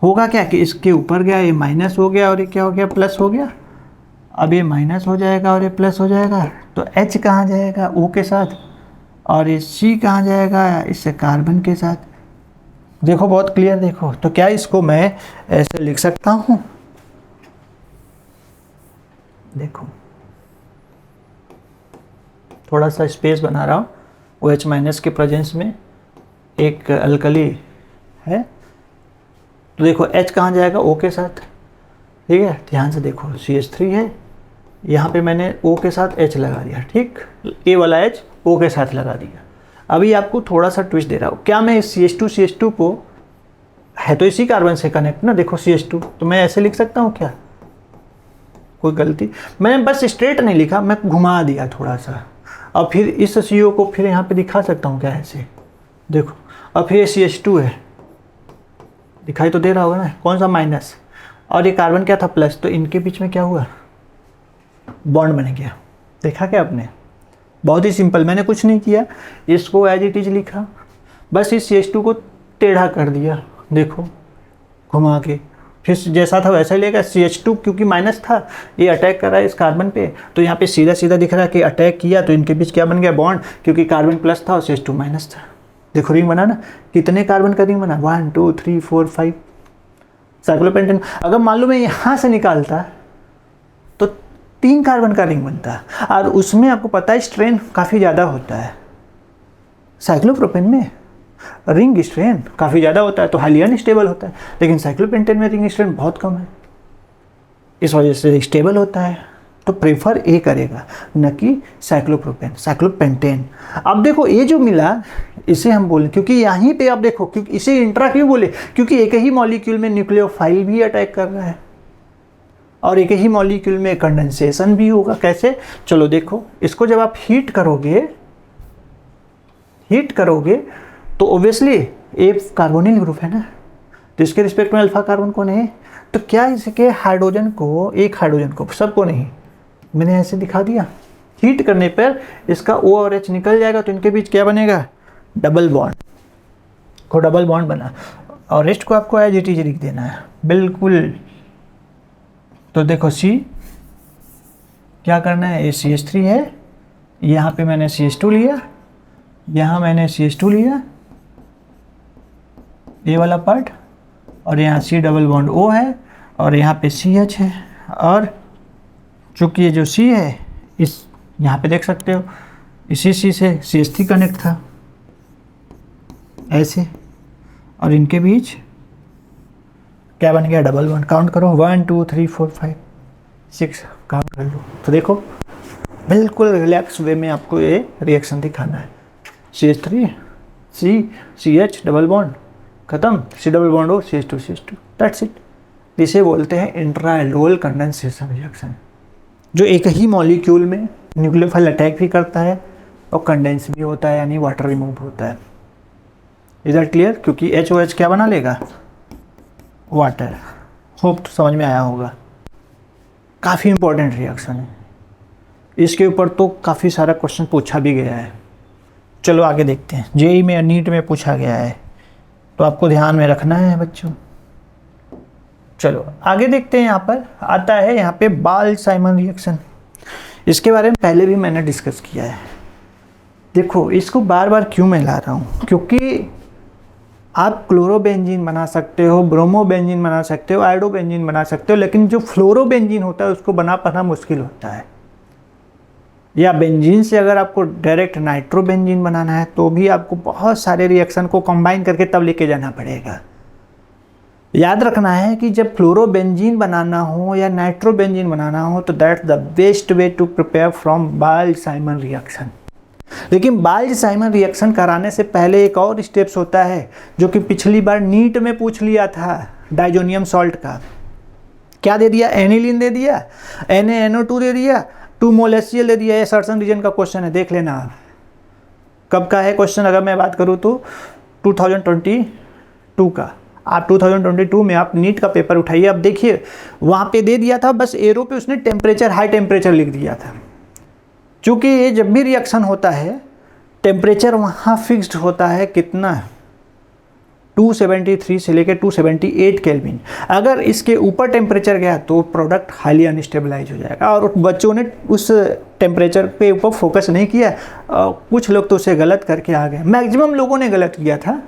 होगा क्या कि इसके ऊपर गया ये माइनस हो गया और ये क्या हो गया, प्लस हो गया। अब ये माइनस हो जाएगा और ये प्लस हो जाएगा, तो H कहाँ जाएगा, O के साथ, और ये C कहाँ जाएगा, इससे कार्बन के साथ। देखो बहुत क्लियर देखो। तो क्या इसको मैं ऐसे लिख सकता हूँ, देखो थोड़ा सा स्पेस बना रहा हूँ, OH माइनस के प्रेजेंस में एक अल्कली है, तो देखो H कहाँ जाएगा, O के साथ, ठीक है। ध्यान से देखो CH3 है, यहाँ पे मैंने O के साथ H लगा दिया, ठीक, A वाला H O के साथ लगा दिया। अभी आपको थोड़ा सा ट्विस्ट दे रहा हूँ, क्या मैं इस CH2 को, है तो इसी कार्बन से कनेक्ट ना, देखो CH2, तो मैं ऐसे लिख सकता हूँ क्या, कोई गलती, मैंने बस स्ट्रेट नहीं लिखा, मैं घुमा दिया थोड़ा सा, और फिर इस CO को फिर यहाँ पे दिखा सकता हूँ क्या, ऐसे देखो, और फिर CH2 है, दिखाई तो दे रहा होगा ना, कौन सा माइनस, और ये कार्बन क्या था प्लस, तो इनके बीच में क्या हुआ, बॉन्ड बन गया। देखा क्या आपने, बहुत ही सिंपल, मैंने कुछ नहीं किया, इसको एज इट इज लिखा, बस इस CH2 को टेढ़ा कर दिया, देखो घुमा के, फिर जैसा था वैसा ही लेगा। CH2 क्योंकि माइनस था, ये अटैक कर रहा है इस कार्बन पे, तो यहाँ पे सीधा सीधा दिख रहा है कि अटैक किया, तो इनके बीच क्या बन गया, बॉन्ड, क्योंकि कार्बन प्लस था और CH2 माइनस था। देखो रिंग बना ना, कितने कार्बन का रिंग बना, 1 2 3 4 5 साइक्लोपेंटेन। अगर मान लो मैं यहाँ से निकालता तो 3 कार्बन का रिंग बनता, और उसमें आपको पता है स्ट्रेन काफ़ी ज़्यादा होता है, साइक्लोप्रोपेन में रिंग स्ट्रेन काफ़ी ज़्यादा होता है, तो हाईली अनस्टेबल होता है, लेकिन साइक्लोपेंटेन में रिंग स्ट्रेन बहुत कम है, इस वजह से स्टेबल होता है, तो प्रेफर ए करेगा, न कि साइक्लोप्रोपेन, साइक्लोपेंटेन। अब देखो ये जो मिला इसे हम बोलें, क्योंकि यहीं पे आप देखो, क्योंकि इसे इंट्रा क्यों बोले, क्योंकि एक ही मॉलिक्यूल में न्यूक्लियोफाइल भी अटैक कर रहा है, और एक ही मॉलिक्यूल में कंडेंसेशन भी होगा। कैसे, चलो देखो, इसको जब आप हीट करोगे तो ऑब्वियसली ए कार्बोनिल ग्रुप है ना, तो इसके रिस्पेक्ट में अल्फा कार्बन कौन है, तो क्या इसके हाइड्रोजन को, एक हाइड्रोजन को, सबको नहीं, मैंने ऐसे दिखा दिया, हीट करने पर इसका O और H निकल जाएगा, तो इनके बीच क्या बनेगा, डबल बॉन्ड, को डबल बॉन्ड बना, और रेस्ट को आपको एज इट इज लिख देना है, बिल्कुल। तो देखो C क्या करना है, ये CH3 है, यहाँ पे मैंने CH2 लिया, यहाँ मैंने CH2 लिया, ये वाला पार्ट, और यहाँ C डबल बॉन्ड O है, और यहाँ पे CH है, और चूँकि ये जो C है, इस यहाँ पे देख सकते हो, इसी C से CH3 कनेक्ट था ऐसे, और इनके बीच क्या बन गया, डबल बॉन्ड। काउंट करो, 1 2 3 4 5 6, काउंट कर लो। तो देखो बिल्कुल रिलैक्स वे में आपको ये रिएक्शन दिखाना है, CH3 C CH double bond खत्म, C double bond O CH2 that's it. इसे बोलते हैं इंट्रा-एल्डोल कंडेंसेशन रिएक्शन, जो एक ही मॉलिक्यूल में न्यूक्लियोफाइल अटैक भी करता है और कंडेंस भी होता है, यानी वाटर रिमूव होता है। इज दैट क्लियर, क्योंकि HOH क्या बना लेगा, वाटर। होप तो समझ में आया होगा, काफ़ी इंपॉर्टेंट रिएक्शन है, इसके ऊपर तो काफ़ी सारा क्वेश्चन पूछा भी गया है। चलो आगे देखते हैं, जेईई में, नीट में पूछा गया है, तो आपको ध्यान में रखना है बच्चों। चलो आगे देखते हैं, यहाँ पर आता है यहाँ पे बाल्ज-साइमन रिएक्शन। इसके बारे में पहले भी मैंने डिस्कस किया है। देखो इसको बार बार क्यों मैं ला रहा हूँ, क्योंकि आप क्लोरोबेंजीन बना सकते हो, ब्रोमोबेंजीन बना सकते हो, आयोडोबेंजीन बना सकते हो, लेकिन जो फ्लोरोबेंजीन होता है उसको बना पाना मुश्किल होता है। या बेंजीन से अगर आपको डायरेक्ट नाइट्रोबेंजीन बनाना है तो भी आपको बहुत सारे रिएक्शन को कंबाइन करके तब लेके जाना पड़ेगा। याद रखना है कि जब फ्लोरोबेंजीन बनाना हो या नाइट्रोबेंजीन बनाना हो तो that's the best way to prepare from Balz Schiemann reaction. लेकिन बाल्ज-साइमन रिएक्शन कराने से पहले एक और स्टेप्स होता है, जो कि पिछली बार नीट में पूछ लिया था, डाइजोनियम सॉल्ट का। क्या दे दिया, एनिलीन दे दिया, NaNO2 दे दिया, 2 मोल HCl दे दिया। ये सर्सन रीजन का क्वेश्चन है, देख लेना आप कब का है क्वेश्चन। अगर मैं बात करूँ तो 2022 का, आप 2022 में आप नीट का पेपर उठाइए, अब देखिए वहाँ पे दे दिया था, बस एरो पे उसने टेम्परेचर, हाई टेम्परेचर लिख दिया था। क्योंकि ये जब भी रिएक्शन होता है टेम्परेचर वहाँ फिक्स्ड होता है कितना, 273 से लेकर 278 केल्विन। अगर इसके ऊपर टेम्परेचर गया तो प्रोडक्ट हाईली अनस्टेबलाइज हो जाएगा। और बच्चों ने उस टेम्परेचर पे ऊपर फोकस नहीं किया, कुछ लोग तो उसे गलत करके आ गए, मैक्सिमम लोगों ने गलत किया था।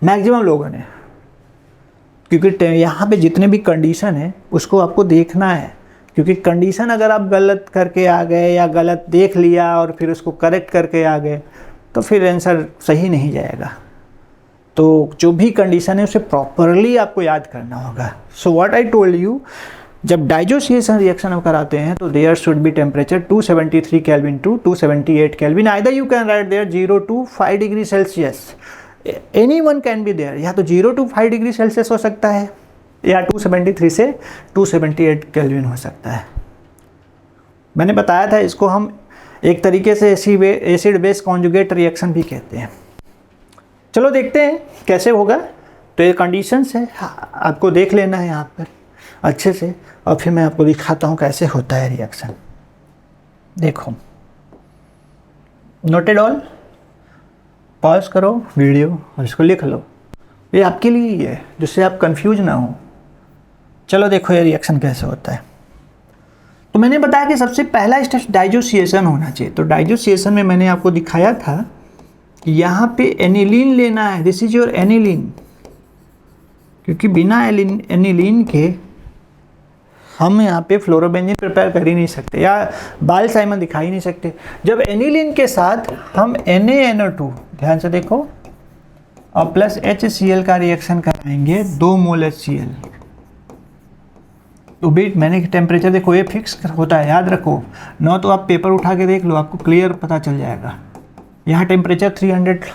मैक्सिमम लोगों ने, क्योंकि यहाँ पे जितने भी कंडीशन है उसको आपको देखना है, क्योंकि कंडीशन अगर आप गलत करके आ गए या गलत देख लिया और फिर उसको करेक्ट करके आ गए तो फिर आंसर सही नहीं जाएगा। तो जो भी कंडीशन है उसे प्रॉपरली आपको याद करना होगा। So what I told you, जब डाइजोसिएशन रिएक्शन हम कराते हैं तो there should be temperature 273 kelvin to 278 kelvin. Either you can write there 0 to 5 degree Celsius, any one can be there. या तो 0 to 5 डिग्री सेल्सियस हो सकता है या 273 से 278 केल्विन हो सकता है। मैंने बताया था इसको हम एक तरीके से एसिड बेस कॉन्जुगेट रिएक्शन भी कहते हैं। चलो देखते हैं कैसे होगा। तो ये कंडीशंस है, आपको देख लेना है यहाँ पर अच्छे से, और फिर मैं आपको दिखाता हूँ कैसे होता है रिएक्शन। देखो, नोटेड ऑल, पॉज करो वीडियो और इसको लिख लो, ये आपके लिए ही है जिससे आप कंफ्यूज ना हो। चलो देखो ये रिएक्शन कैसे होता है। तो मैंने बताया कि सबसे पहला स्टेप डाइजोसिएशन होना चाहिए। तो डाइजोसिएशन में मैंने आपको दिखाया था कि यहाँ पे एनिलीन लेना है, दिस इज योर एनिलीन, क्योंकि बिना एनिलीन के हम यहाँ पे फ्लोरोबेंजीन प्रिपेयर कर ही नहीं सकते या बालसाइमन दिखा ही नहीं सकते। जब एनिलीन के साथ हम NaNO2, ध्यान से देखो, और प्लस HCl का रिएक्शन कराएंगे, 2 मोल HCl। तो भी मैंने टेम्परेचर देखो ये फिक्स होता है, याद रखो, न तो आप पेपर उठा के देख लो, आपको क्लियर पता चल जाएगा। यहाँ टेम्परेचर 300,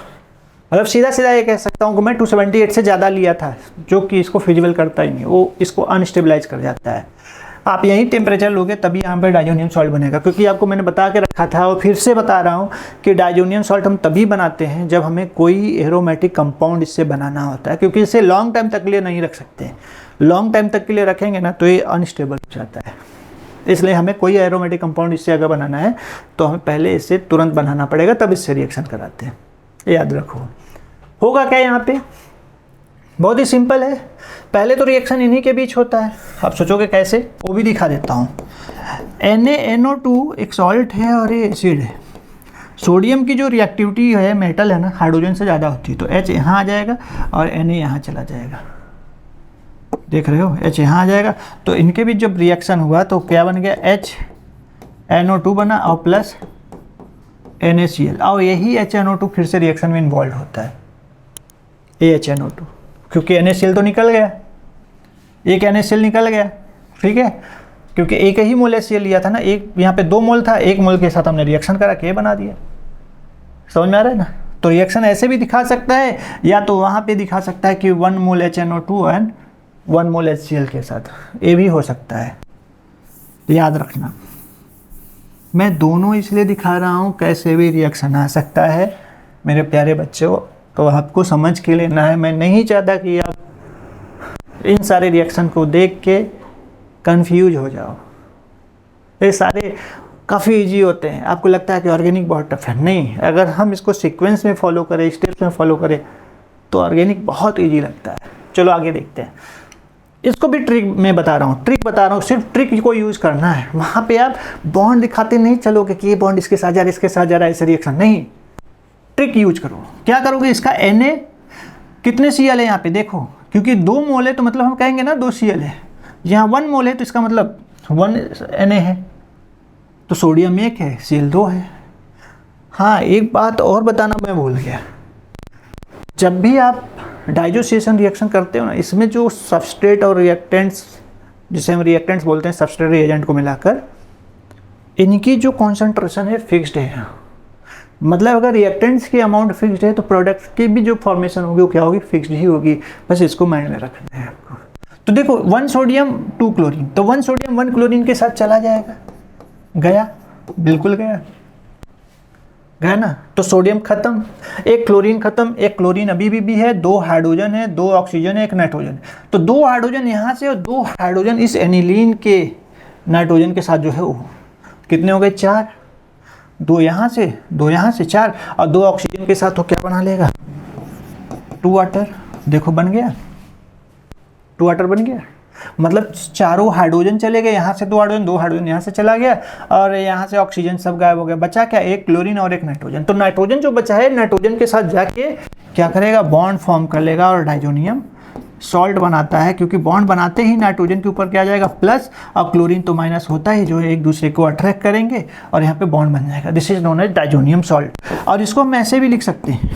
मतलब सीधा सीधा ये कह सकता हूँ कि मैं 278 से ज़्यादा लिया था, जो कि इसको फिजिबल करता ही नहीं, वो इसको अनस्टेबलाइज कर जाता है। आप यही टेम्परेचर लोगे तभी यहाँ पर डाइजोनियम सॉल्ट बनेगा, क्योंकि आपको मैंने बता के रखा था और फिर से बता रहा हूँ कि डाइजोनियम सॉल्ट हम तभी बनाते हैं जब हमें कोई एरोमेटिक कंपाउंड इससे बनाना होता है, क्योंकि इसे लॉन्ग टाइम तक के लिए नहीं रख सकते। लॉन्ग टाइम तक के लिए रखेंगे ना तो ये अनस्टेबल हो जाता है। इसलिए हमें कोई एरोमेटिक कंपाउंड इससे अगर बनाना है तो हमें पहले इससे तुरंत बनाना पड़ेगा, तब इससे रिएक्शन कराते हैं, याद रखो। होगा क्या यहाँ पे, बहुत ही सिंपल है। पहले तो रिएक्शन इन्हीं के बीच होता है, आप सोचोगे कैसे, वो भी दिखा देता हूँ। NaNO2 एक सॉल्ट है और ये एसिड है। सोडियम की जो रिएक्टिविटी है, मेटल है ना, हाइड्रोजन से ज़्यादा होती है, तो H यहाँ आ जाएगा और Na यहाँ चला जाएगा, देख रहे हो, H यहाँ आ जाएगा। तो इनके बीच जब रिएक्शन हुआ तो क्या बन गया, HNO2 बना और प्लस NaCl, और यही HNO2 फिर से रिएक्शन में इन्वॉल्व होता है, HNO2, क्योंकि NaCl तो निकल गया, एक NaCl निकल गया, ठीक है, क्योंकि एक ही मोल HCl लिया था ना, एक यहाँ पे 2 मोल था, 1 मोल के साथ हमने रिएक्शन करा के बना दिया। समझ में आ रहा है ना। तो रिएक्शन ऐसे भी दिखा सकता है, या तो वहाँ पे दिखा सकता है कि 1 मोल HNO2 एंड 1 मोल HCl के साथ, ये भी हो सकता है। याद रखना, मैं दोनों इसलिए दिखा रहा हूँ, कैसे भी रिएक्शन आ सकता है मेरे प्यारे बच्चों, तो आपको समझ के लेना है। मैं नहीं चाहता कि आप इन सारे रिएक्शन को देख के कंफ्यूज हो जाओ। ये सारे काफ़ी इजी होते हैं, आपको लगता है कि ऑर्गेनिक बहुत टफ है, नहीं, अगर हम इसको सीक्वेंस में फॉलो करें, स्टेप्स में फॉलो करें तो ऑर्गेनिक बहुत ईजी लगता है। चलो आगे देखते हैं। इसको भी ट्रिक में बता रहा हूँ, ट्रिक बता रहा हूँ, सिर्फ ट्रिक को यूज़ करना है। वहाँ पे आप बॉन्ड दिखाते नहीं चलोगे कि ये बॉन्ड इसके साथ जा रहा है, इसके साथ जा रहा है, ऐसे रिएक्शन नहीं, ट्रिक यूज करो। क्या करोगे, इसका Na कितने Cl है यहाँ पे देखो, क्योंकि 2 मोल है तो मतलब हम कहेंगे ना 2 Cl है, यहाँ 1 मोल है तो इसका मतलब 1 Na है, तो सोडियम 1 है, Cl 2 है। हाँ, एक बात और बताना मैं भूल गया, जब भी आप डाइजोसिएशन रिएक्शन करते हो ना, इसमें जो सबस्ट्रेट और रिएक्टेंट्स, जिसे हम रिएक्टेंट्स बोलते हैं, सबस्ट्रेट रिएजेंट को मिलाकर, इनकी जो कॉन्सेंट्रेशन है फिक्स्ड है। मतलब अगर रिएक्टेंट्स की अमाउंट फिक्स्ड है तो प्रोडक्ट की भी जो फॉर्मेशन होगी वो क्या होगी, फिक्स्ड ही होगी। बस इसको माइंड में रखना है आपको। तो देखो 1 सोडियम 2 क्लोरीन, तो 1 सोडियम 1 क्लोरीन के साथ चला जाएगा, गया, बिल्कुल गया, गया ना। तो सोडियम खत्म, एक क्लोरीन खत्म, एक क्लोरीन अभी भी है, 2 हाइड्रोजन है, 2 ऑक्सीजन है, 1 नाइट्रोजन। तो 2 हाइड्रोजन यहाँ से और 2 हाइड्रोजन इस एनिलीन के नाइट्रोजन के साथ जो है वो कितने हो गए, 4, 2 यहाँ से 2 यहाँ से 4, और 2 ऑक्सीजन के साथ तो क्या बना लेगा, 2 वाटर। देखो बन गया, 2 वाटर बन गया। मतलब चारों हाइड्रोजन चले गए, यहाँ से 2 हाइड्रोजन, 2 हाइड्रोजन यहाँ से चला गया, और यहाँ से ऑक्सीजन सब गायब हो गया। बचा क्या, एक क्लोरीन और एक नाइट्रोजन। तो नाइट्रोजन जो बचा है, नाइट्रोजन के साथ जाके क्या करेगा, बॉन्ड फॉर्म कर लेगा और डाइजोनियम सॉल्ट बनाता है, क्योंकि बॉन्ड बनाते ही नाइट्रोजन के ऊपर क्या जाएगा प्लस, और क्लोरीन तो माइनस होता ही, जो एक दूसरे को अट्रैक्ट करेंगे और यहाँ पे बॉन्ड बन जाएगा। This is known as diazonium salt. और इसको हम ऐसे भी लिख सकते हैं,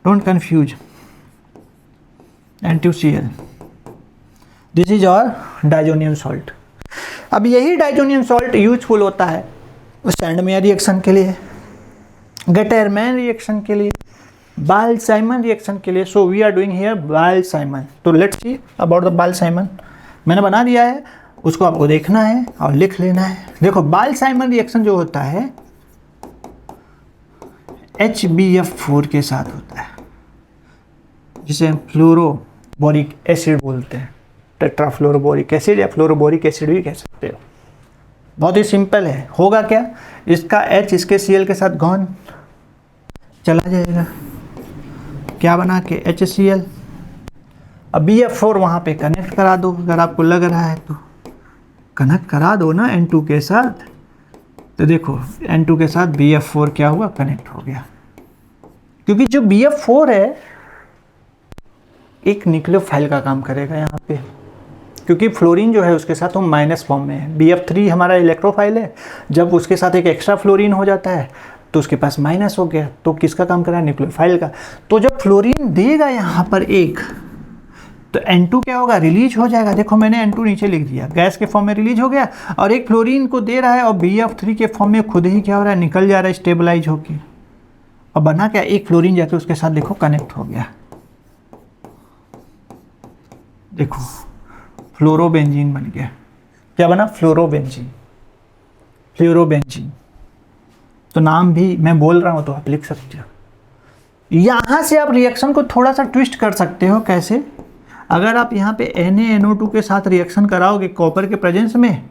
don't confuse, N2Cl, this is our diazonium salt. अब यही डाइजोनियम सॉल्ट यूजफुल होता है सैंडमेयर रिएक्शन के लिए, गेटेरमैन रिएक्शन के लिए, बायल-साइमन रिएक्शन के लिए। So we are doing here Balz Schiemann. तो let's see about the Balz Schiemann. मैंने बना दिया है, उसको आपको देखना है और लिख लेना है। देखो बायल-साइमन रिएक्शन जो होता है HBF4 के साथ होता है, जिसे हम फ्लोरोबोरिक एसिड बोलते हैं, टेट्राफ्लोरोबोरिक एसिड या फ्लोरोबोरिक एसिड भी कह सकते हो। बहुत ही सिंपल है। होगा क्या, इसका H इसके Cl के साथ गॉन चला जाएगा, क्या बना के HCl। अब BF4 वहाँ पे कनेक्ट करा दो, अगर आपको लग रहा है तो कनेक्ट करा दो ना N2 के साथ। तो देखो N2 के साथ BF4 क्या हुआ, कनेक्ट हो गया। क्योंकि जो BF4 है एक न्यूक्लियोफाइल का काम करेगा यहाँ पे, क्योंकि फ्लोरीन जो है उसके साथ वो माइनस फॉर्म में है। BF3 हमारा इलेक्ट्रोफाइल है, जब उसके साथ एक एक्स्ट्रा फ्लोरीन हो जाता है तो उसके पास माइनस हो गया, तो किसका काम कर रहा है, न्यूक्लियोफाइल का। तो जब फ्लोरीन देगा यहाँ पर एक, तो N2 क्या होगा, रिलीज हो जाएगा। देखो मैंने N2 नीचे लिख दिया, गैस के फॉर्म में रिलीज हो गया, और एक फ्लोरीन को दे रहा है, और BF3 के फॉर्म में खुद ही क्या हो रहा है, निकल जा रहा है स्टेबलाइज होके, और बना क्या, एक फ्लोरीन जाके उसके साथ देखो कनेक्ट हो गया। देखो फ्लोरोबेंजीन बन गया। क्या बना, फ्लोरोबेंजीन, फ्लोरोबेंजीन। तो नाम भी मैं बोल रहा हूँ तो आप लिख सकते हो। यहाँ से आप रिएक्शन को थोड़ा सा ट्विस्ट कर सकते हो। कैसे, अगर आप यहाँ पे NaNO2 के साथ रिएक्शन कराओगे कॉपर के प्रेजेंस में,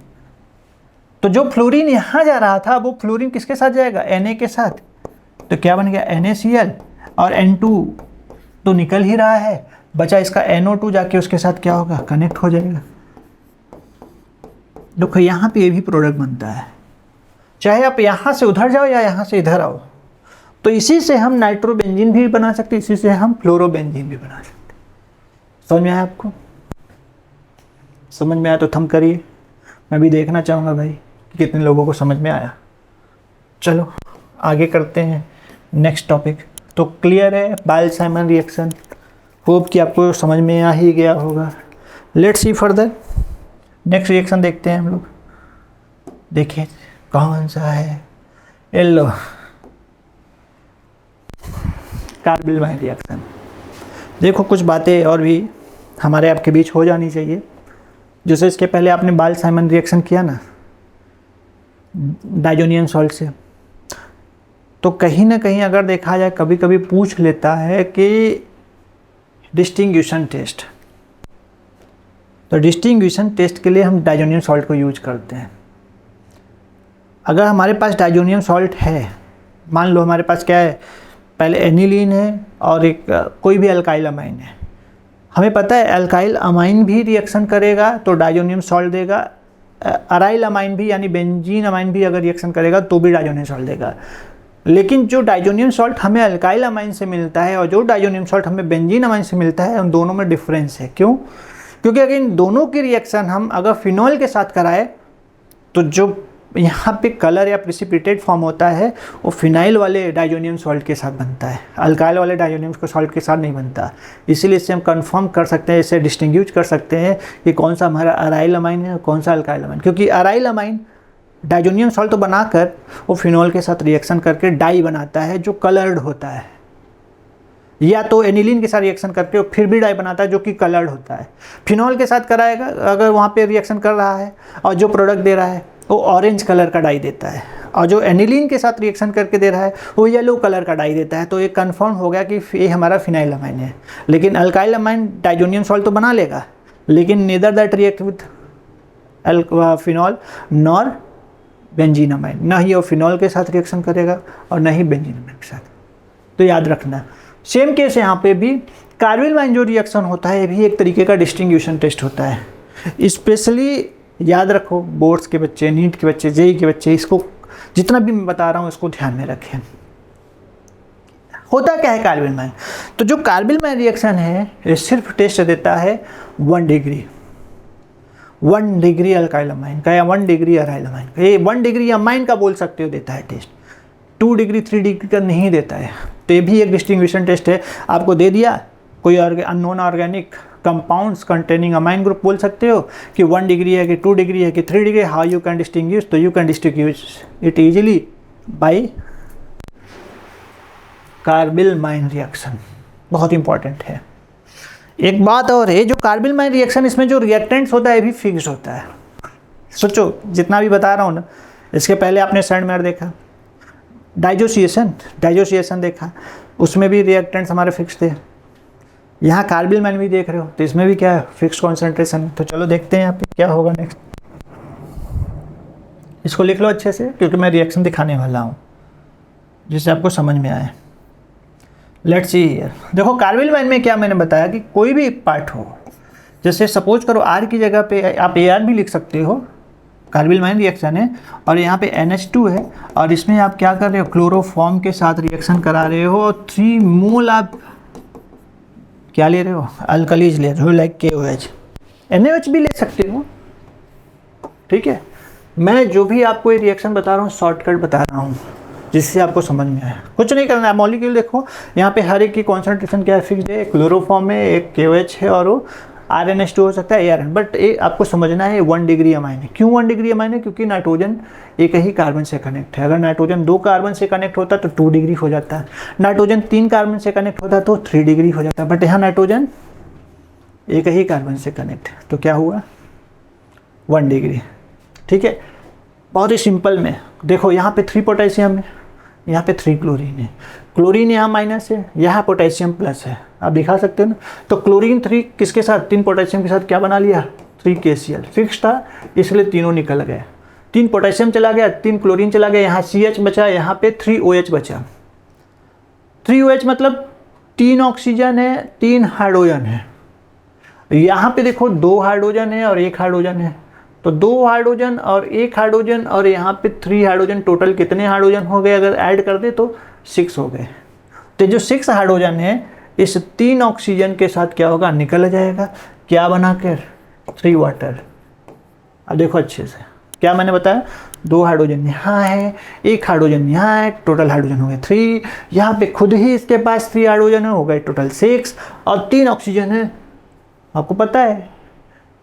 तो जो फ्लोरीन यहाँ जा रहा था वो फ्लोरीन किसके साथ जाएगा, Na के साथ। तो क्या बन गया, NaCl, और N2 तो निकल ही रहा है, बचा इसका NO2 जाके उसके साथ क्या होगा, कनेक्ट हो जाएगा। देखो यहाँ पे ये भी प्रोडक्ट बनता है, चाहे आप यहाँ से उधर जाओ या यहाँ से इधर आओ। तो इसी से हम नाइट्रोबेंजीन भी बना सकते, इसी से हम फ्लोरोबेंजीन भी बना सकते। समझ में आया आपको? समझ में आया तो थम करिए, मैं भी देखना चाहूँगा भाई कि कितने लोगों को समझ में आया। चलो आगे करते हैं नेक्स्ट टॉपिक। तो क्लियर है बायल-साइमन रिएक्शन, होप कि आपको समझ में आ ही गया होगा। Let's see further, next reaction देखते हैं हम लोग। देखिए कौन सा है, येलो कार्बिल रिएक्शन। देखो कुछ बातें और भी हमारे आपके बीच हो जानी चाहिए। जैसे इसके पहले आपने बायल-साइमन रिएक्शन किया ना डाइजोनियम सॉल्ट से, तो कहीं ना कहीं अगर देखा जाए कभी कभी पूछ लेता है कि डिस्टिंग्विशन टेस्ट। तो डिस्टिंग्विशन टेस्ट के लिए हम डाइजोनियम सॉल्ट को यूज करते हैं। अगर हमारे पास डाइजोनियम सॉल्ट है, मान लो हमारे पास क्या है, पहले एनिलीन है और एक कोई भी अल्काइल अमाइन है। हमें पता है अल्काइल अमाइन भी रिएक्शन करेगा तो डाइजोनियम सॉल्ट देगा, अराइल अमाइन भी यानी बेंजीन अमाइन भी अगर रिएक्शन करेगा तो भी डाइजोनियम सॉल्ट देगा। लेकिन जो डाइजोनियम सॉल्ट हमें अल्काइल अमाइन से मिलता है और जो डाइजोनियम सॉल्ट हमें बेंजीन अमाइन से मिलता है, उन दोनों में डिफरेंस है। क्यों? क्योंकि अगर इन दोनों की रिएक्शन हम अगर फिनॉल के साथ कराए तो जो यहाँ पे कलर या प्रिसिपिटेट फॉर्म होता है वो फिनाइल वाले डाइजोनियम सॉल्ट के साथ बनता है, अल्काइल वाले डाइजोनियम सॉल्ट के साथ नहीं बनता। इसीलिए इससे हम कंफर्म कर सकते हैं, इसे डिस्टिंग्विश कर सकते हैं कि कौन सा हमारा अराइल अमाइन है और कौन सा अल्काइल अमाइन। क्योंकि अराइल अमाइन डाइजोनियम सॉल्ट तो बनाकर वो फिनॉल के साथ रिएक्शन करके डाई बनाता है जो कलर्ड होता है, या तो एनिलीन के साथ रिएक्शन करके फिर भी डाई बनाता है जो कि कलर्ड होता है। फिनॉल के साथ कराएगा अगर वहाँ पे रिएक्शन कर रहा है और जो प्रोडक्ट दे रहा है वो ऑरेंज कलर का डाई देता है, और जो एनिलीन के साथ रिएक्शन करके दे रहा है वो येलो कलर का डाई देता है। तो ये कंफर्म हो गया कि ये हमारा फिनाइल अमाइन है। लेकिन अल्काइल अमाइन डाइजोनियम सॉल्ट तो बना लेगा, लेकिन neither that react with phenol nor benzene amine, ना ही वो फिनॉल के साथ रिएक्शन करेगा और ना ही बेंजीन अमाइन के साथ। तो याद रखना सेम केस यहाँ पे भी कार्बिल अमाइन जो रिएक्शन होता है ये भी एक तरीके का डिस्टिंग्विशन टेस्ट होता है। स्पेशली याद रखो बोर्ड्स के बच्चे, नीट के बच्चे, जेई के बच्चे, इसको जितना भी मैं बता रहा हूँ इसको ध्यान में रखें। होता क्या है कार्बिलमाइन? तो जो कार्बिलमाइन रिएक्शन है ये सिर्फ टेस्ट देता है 1 डिग्री, 1 डिग्री अल्काइल अमाइन का या 1 डिग्री अराइल अमाइन का, ये 1 डिग्री अमाइन का बोल सकते हो देता है टेस्ट, 2 डिग्री 3 डिग्री का नहीं देता है। तो ये भी एक डिस्टिंग्विशन टेस्ट है। आपको दे दिया कोई unknown organic compounds containing amine group, बोल सकते हो कि 1 डिग्री है कि 2 डिग्री है कि 3 degree, how you can distinguish? तो you can distinguish it easily by carbylamine reaction. बहुत इंपॉर्टेंट है। एक बात और है, जो कार्बिलमाइन रिएक्शन इसमें जो रिएक्टेंट्स होता है भी फिक्स होता है। सोचो जितना भी बता रहा हूँ ना, इसके पहले आपने सैंडमेयर देखा, डाइजोसिएशन देखा, उसमें भी रिएक्टेंट्स हमारे फिक्स थे। यहाँ कार्बिलमाइन भी देख रहे हो तो इसमें भी क्या है, फिक्स कॉन्सेंट्रेशन है। तो चलो देखते हैं यहाँ पे क्या होगा नेक्स्ट। इसको लिख लो अच्छे से क्योंकि मैं रिएक्शन दिखाने वाला हूँ जिससे आपको समझ में आए। लेट्स सी हियर, देखो कार्बिलमाइन में क्या मैंने बताया कि कोई भी पार्ट हो, जैसे सपोज करो आर की जगह पे आप AR भी लिख सकते हो, कार्बिलमाइन रिएक्शन है और यहाँ पे NH2 है और इसमें आप क्या कर रहे हो, क्लोरोफॉर्म के साथ रिएक्शन करा रहे हो और 3 मोल आप क्या ले रहे हो, अल्कलीज ले रहे हो, लाइक KOH, NaOH भी ले सकते हो। ठीक है, मैं जो भी आपको ये रिएक्शन बता रहा हूँ शॉर्टकट बता रहा हूँ जिससे आपको समझ में आए। कुछ नहीं करना है, मॉलिक्यूल देखो यहाँ पे हर एक की कॉन्सेंट्रेशन क्या है, फिक्स है, एक क्लोरोफॉर्म है, एक KOH है और वो RNH2 हो सकता है ARN, बट ये आपको समझना है 1 डिग्री अमाइन है। क्यों 1 डिग्री अमाइन है? क्योंकि नाइट्रोजन एक ही कार्बन से कनेक्ट है। अगर नाइट्रोजन 2 कार्बन से कनेक्ट होता तो 2 डिग्री हो जाता है, नाइट्रोजन 3 कार्बन से कनेक्ट होता तो 3 डिग्री हो जाता है, बट यहाँ नाइट्रोजन एक ही कार्बन से कनेक्ट है तो क्या हुआ, 1 डिग्री। ठीक है, बहुत ही सिंपल में देखो, यहाँ पे 3 पोटेशियम है, यहाँ पे 3 क्लोरीन है, क्लोरीन यहाँ माइनस है, यहाँ पोटेशियम प्लस है, आप दिखा सकते हो ना। तो क्लोरीन 3 किसके साथ, 3 पोटेशियम के साथ क्या बना लिया, 3 KCl, फिक्स था इसलिए तीनों निकल गए, 3 पोटेशियम चला गया, 3 क्लोरीन चला गया, यहाँ CH बचा, यहाँ पे 3 OH बचा। 3 OH मतलब 3 ऑक्सीजन है, 3 हाइड्रोजन है। यहाँ पे देखो 2 हाइड्रोजन है और 1 हाइड्रोजन है, तो 2 हाइड्रोजन और 1 हाइड्रोजन और यहाँ पे 3 हाइड्रोजन, टोटल कितने हाइड्रोजन हो गए, अगर ऐड कर दे तो 6 हो गए। तो जो 6 हाइड्रोजन है इस 3 ऑक्सीजन के साथ क्या होगा, निकल जाएगा, क्या बनाकर, 3 वाटर। अब देखो अच्छे से क्या मैंने बताया, 2 हाइड्रोजन यहाँ है, 1 हाइड्रोजन यहाँ है, टोटल हाइड्रोजन हो गए 3, यहाँ पे खुद ही इसके पास 3 हाइड्रोजन हो गए टोटल 6 और 3 ऑक्सीजन है। आपको पता है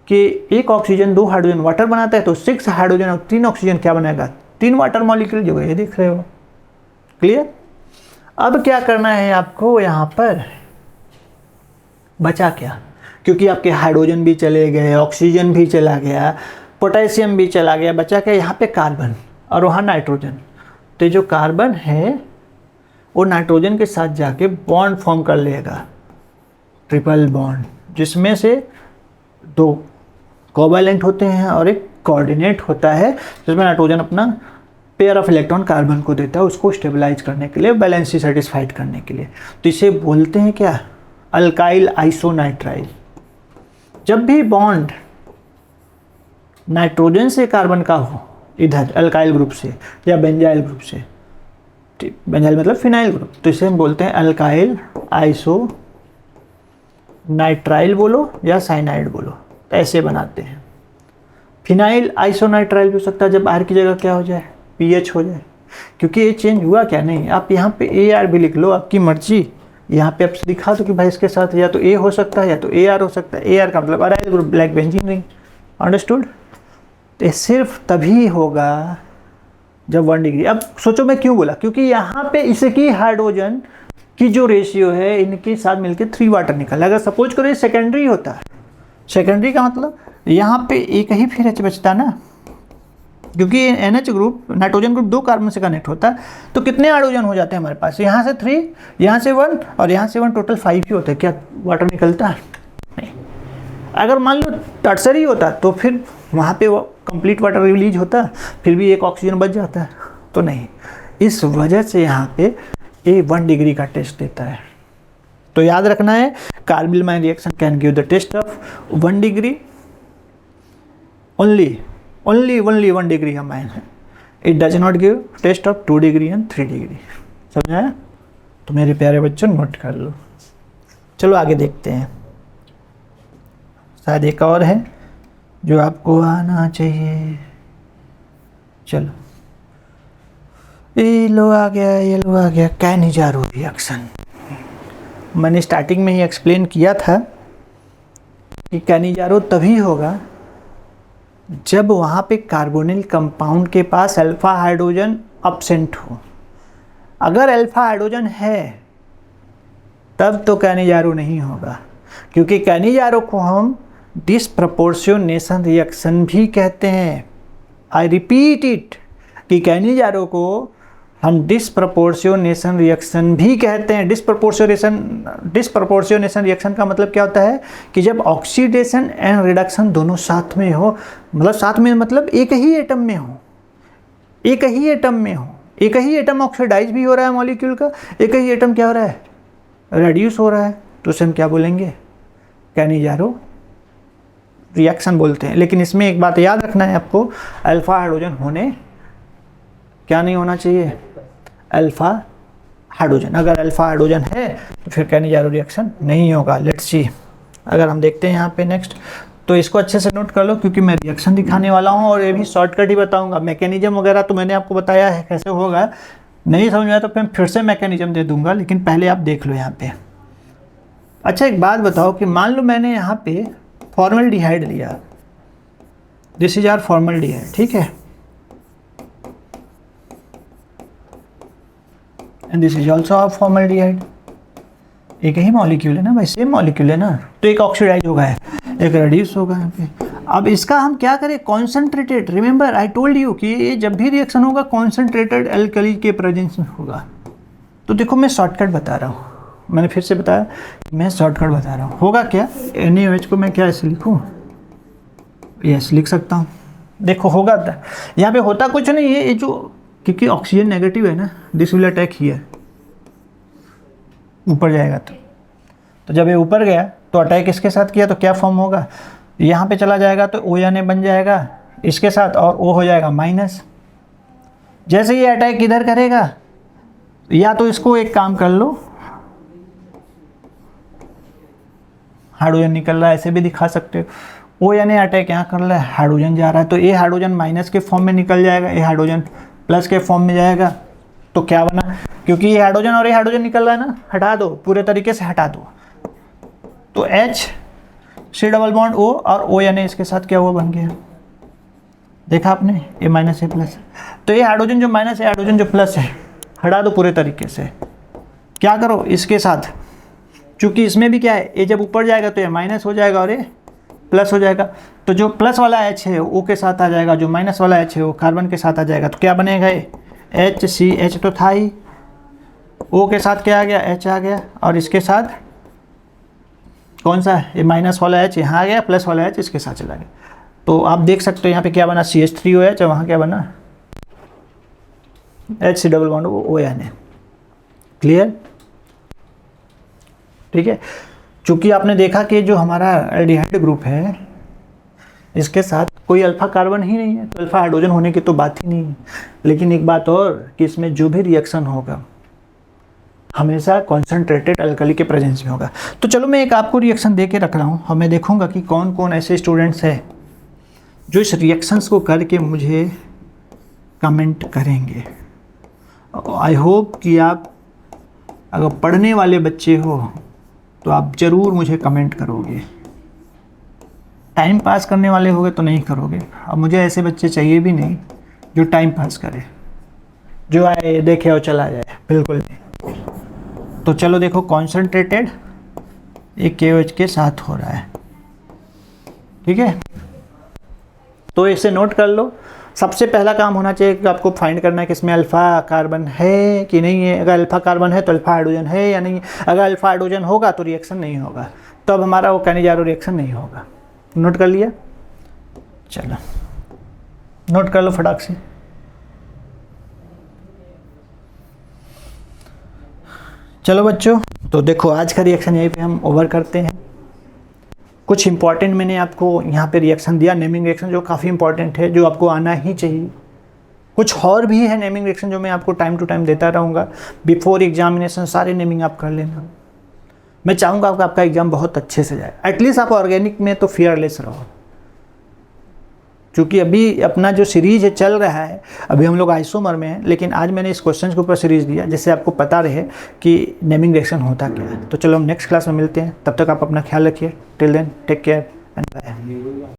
कि 1 ऑक्सीजन 2 हाइड्रोजन वाटर बनाता है, तो 6 हाइड्रोजन और 3 ऑक्सीजन क्या बनाएगा, 3 वाटर मॉलिक्यूल जो है, ये दिख रहे हो, क्लियर। अब क्या करना है आपको, यहाँ पर बचा क्या, क्योंकि आपके हाइड्रोजन भी चले गए, ऑक्सीजन भी चला गया, पोटेशियम भी चला गया, बचा क्या यहाँ पे, कार्बन और वहाँ नाइट्रोजन। तो जो कार्बन है वो नाइट्रोजन के साथ जाके बॉन्ड फॉर्म कर लेगा, ट्रिपल बॉन्ड, जिसमें से 2 कोवैलेंट होते हैं और एक कोऑर्डिनेट होता है, जिसमें नाइट्रोजन अपना पेयर ऑफ इलेक्ट्रॉन कार्बन को देता है उसको स्टेबलाइज करने के लिए, बैलेंस सेटिस्फाइड करने के लिए। तो इसे बोलते हैं क्या, अल्काइल आइसोनाइट्राइल। जब भी बॉन्ड नाइट्रोजन से कार्बन का हो, इधर अल्काइल ग्रुप से या बेंजाइल ग्रुप से, बेंजाइल मतलब फिनाइल ग्रुप, तो इसे हम बोलते हैं अल्काइल आइसो नाइट्राइल बोलो या साइनाइड बोलो, तो ऐसे बनाते हैं। फिनाइल आइसोनाइट्राइल भी हो सकता है जब आर की जगह क्या हो जाए, पीएच हो जाए, क्योंकि ये चेंज हुआ क्या नहीं। आप यहाँ पे AR भी लिख लो, आपकी मर्जी, यहाँ पे आप दिखा दो कि भाई इसके साथ या तो A हो सकता है या तो AR हो सकता है। AR का मतलब aryl group, black benzene ring, understood. तो सिर्फ तभी होगा जब 1 डिग्री। अब सोचो मैं क्यों बोला, क्योंकि यहाँ पे इसकी हाइड्रोजन की जो रेशियो है इनके साथ मिलकर 3 वाटर निकला। अगर सपोज करो ये सेकेंडरी होता, सेकेंडरी का मतलब यहाँ पे एक ही फिर H बचता ना, क्योंकि NH group, nitrogen group 2 carbon से कनेक्ट होता है, तो कितने हाइड्रोजन हो जाते हैं हमारे पास, यहाँ से 3, यहाँ से 1 और यहाँ से 1, टोटल 5 ही होते हैं। क्या वाटर निकलता है? नहीं। अगर मान लो टर्सरी होता तो फिर वहाँ पे वो कंप्लीट वाटर रिलीज होता, फिर भी 1 ऑक्सीजन बच जाता है, तो नहीं। इस वजह से यहाँ पे ये 1 डिग्री का टेस्ट देता है। तो याद रखना है, carbylamine reaction can give the test of 1 degree only 1 degree amine है। It does not give test of 2 degree and 3 degree. समझ आया? तो मेरे प्यारे बच्चों नोट कर लो। चलो आगे देखते हैं, शायद एक और है जो आपको आना चाहिए। चलो ये लो आ गया, ये लो आ गया, कैनिजारो रिएक्शन। मैंने स्टार्टिंग में ही एक्सप्लेन किया था कि कैनिजारो तभी होगा जब वहाँ पे कार्बोनिल कंपाउंड के पास अल्फा हाइड्रोजन अब्सेंट हो। अगर अल्फा हाइड्रोजन है तब तो कैनिजारो नहीं होगा, क्योंकि कैनिजारो को हम डिसप्रपोर्शनेशन रिएक्शन भी कहते हैं। आई रिपीट इट कि कैनिजारो को हम डिसप्रपोर्शनेशन रिएक्शन भी कहते हैं। डिसप्रपोर्शनेशन रिएक्शन का मतलब क्या होता है कि जब ऑक्सीडेशन एंड रिडक्शन दोनों साथ में हो, मतलब साथ में मतलब एक ही एटम में हो, एक ही एटम में हो, एक ही एटम ऑक्सीडाइज भी हो रहा है मॉलिक्यूल का, एक ही एटम क्या हो रहा है, रेड्यूस हो रहा है, तो उसे हम क्या बोलेंगे, कैनिजारो रिएक्शन बोलते हैं। लेकिन इसमें एक बात याद रखना है आपको, अल्फा हाइड्रोजन होने क्या नहीं होना चाहिए, अल्फा हाइड्रोजन। अगर अल्फा हाइड्रोजन है तो फिर कैनिजारो रिएक्शन नहीं होगा। लेट्स सी, अगर हम देखते हैं यहाँ पे नेक्स्ट, तो इसको अच्छे से नोट कर लो क्योंकि मैं रिएक्शन दिखाने वाला हूँ और ये भी शॉर्टकट ही बताऊँगा। मैकेनिज्म वगैरह तो मैंने आपको बताया है कैसे होगा, नहीं समझ में आया तो फिर से मैकेनिज्म दे दूँगा, लेकिन पहले आप देख लो यहाँ पे। अच्छा एक बात बताओ कि मान लो मैंने यहाँ पे फॉर्मल्डिहाइड लिया, दिस इज आर फॉर्मल्डिहाइड, ठीक है, and this is also are formaldehyde. एक ही मॉलिक्यूल है ना भाई, सेम मॉलिक्यूल है ना, तो एक ऑक्सीडाइज होगा है, एक रेड्यूस होगा यहाँ पे। अब इसका हम क्या करें, concentrated, remember I told you कि ये जब भी रिएक्शन होगा कॉन्सेंट्रेटेड अल्कली के प्रेजेंस में होगा। तो देखो मैं शॉर्टकट बता रहा हूँ, मैंने फिर से बताया मैं शॉर्टकट बता रहा हूँ। होगा क्या, NaOH को मैं क्या ऐसे लिखूँ, यस लिख सकता हूँ। देखो होगा यहाँ पे होता कुछ नहीं है, ये जो क्योंकि ऑक्सीजन नेगेटिव है ना, दिस विल अटैक हियर, ऊपर जाएगा तो जब ये ऊपर गया तो अटैक इसके साथ किया तो क्या फॉर्म होगा, यहाँ पे चला जाएगा तो ONA बन जाएगा इसके साथ और O हो जाएगा माइनस। जैसे ये अटैक इधर करेगा, या तो इसको एक काम कर लो, हाइड्रोजन निकल रहा है ऐसे भी दिखा सकते हो, ONA अटैक यहाँ कर रहा है, हाइड्रोजन जा रहा है, तो ये हाइड्रोजन माइनस के फॉर्म में निकल जाएगा, ये हाइड्रोजन प्लस के फॉर्म में जाएगा। तो क्या बना, क्योंकि ये हाइड्रोजन और ये हाइड्रोजन निकल रहा है ना, हटा दो, पूरे तरीके से हटा दो, तो H C double bond O और ONA इसके साथ क्या हुआ, बन गया। देखा आपने, ये माइनस है प्लस, तो ये हाइड्रोजन जो माइनस है, हाइड्रोजन जो प्लस है, हटा दो पूरे तरीके से। क्या करो इसके साथ, चूँकि इसमें भी क्या है, ये जब ऊपर जाएगा तो ये माइनस हो जाएगा और ये प्लस हो जाएगा, तो जो प्लस वाला H है O के साथ आ जाएगा, जो माइनस वाला H है वो कार्बन के साथ आ जाएगा, तो क्या बनेगा, ये HCH तो था ही, O के साथ क्या आ गया, H आ गया, और इसके साथ कौन सा है, ये माइनस वाला H यहाँ आ गया, प्लस वाला H इसके साथ चला गया। तो आप देख सकते हो यहाँ पे क्या बना, CH3OH, और वहाँ क्या बना, HC double bond ONA। Clear, ठीक है। चूँकि आपने देखा कि जो हमारा एल्डिहाइड ग्रुप है इसके साथ कोई अल्फा कार्बन ही नहीं है, तो अल्फा हाइड्रोजन होने की तो बात ही नहीं है। लेकिन एक बात और कि इसमें जो भी रिएक्शन होगा हमेशा कॉन्सेंट्रेटेड अल्कली के प्रेजेंस में होगा। तो चलो मैं एक आपको रिएक्शन दे के रख रहा हूँ, और मैं देखूँगा कि कौन कौन ऐसे स्टूडेंट्स हैं जो इस रिएक्शंस को करके मुझे कमेंट करेंगे। आई होप कि आप अगर पढ़ने वाले बच्चे हो तो आप ज़रूर मुझे कमेंट करोगे, टाइम पास करने वाले होगे तो नहीं करोगे। अब मुझे ऐसे बच्चे चाहिए भी नहीं जो टाइम पास करे, जो आए देखे और चला जाए, बिल्कुल नहीं। तो चलो देखो, कॉन्सेंट्रेटेड एक KOH के साथ हो रहा है, ठीक है। तो इसे नोट कर लो। सबसे पहला काम होना चाहिए कि आपको फाइंड करना है कि इसमें अल्फ़ा कार्बन है कि नहीं है। अगर अल्फ़ा कार्बन है तो अल्फ़ा हाइड्रोजन है या नहीं। अगर अल्फ़ा हाइड्रोजन होगा तो रिएक्शन नहीं होगा, तो अब हमारा वो कैनिजारो रिएक्शन नहीं होगा। नोट कर लिया, चलो नोट कर लो फटाक से। चलो बच्चों, तो देखो आज का रिएक्शन यहीं पे हम ओवर करते हैं। कुछ इंपॉर्टेंट मैंने आपको यहाँ पे रिएक्शन दिया, नेमिंग रिएक्शन, जो काफ़ी इंपॉर्टेंट है, जो आपको आना ही चाहिए। कुछ और भी है नेमिंग रिएक्शन जो मैं आपको टाइम टू टाइम देता रहूँगा। बिफोर एग्जामिनेशन सारे नेमिंग आप कर लेना। मैं चाहूँगा कि आपका एग्ज़ाम बहुत अच्छे से जाए। एटलीस्ट आप ऑर्गेनिक में तो फियरलेस रहो, क्योंकि अभी अपना जो सीरीज है चल रहा है, अभी हम लोग आइसोमर में हैं, लेकिन आज मैंने इस क्वेश्चन के ऊपर सीरीज दिया जिससे आपको पता रहे कि नेमिंग रिएक्शन होता क्या है। तो चलो हम नेक्स्ट क्लास में मिलते हैं, तब तक आप अपना ख्याल रखिए। Till then take care and bye.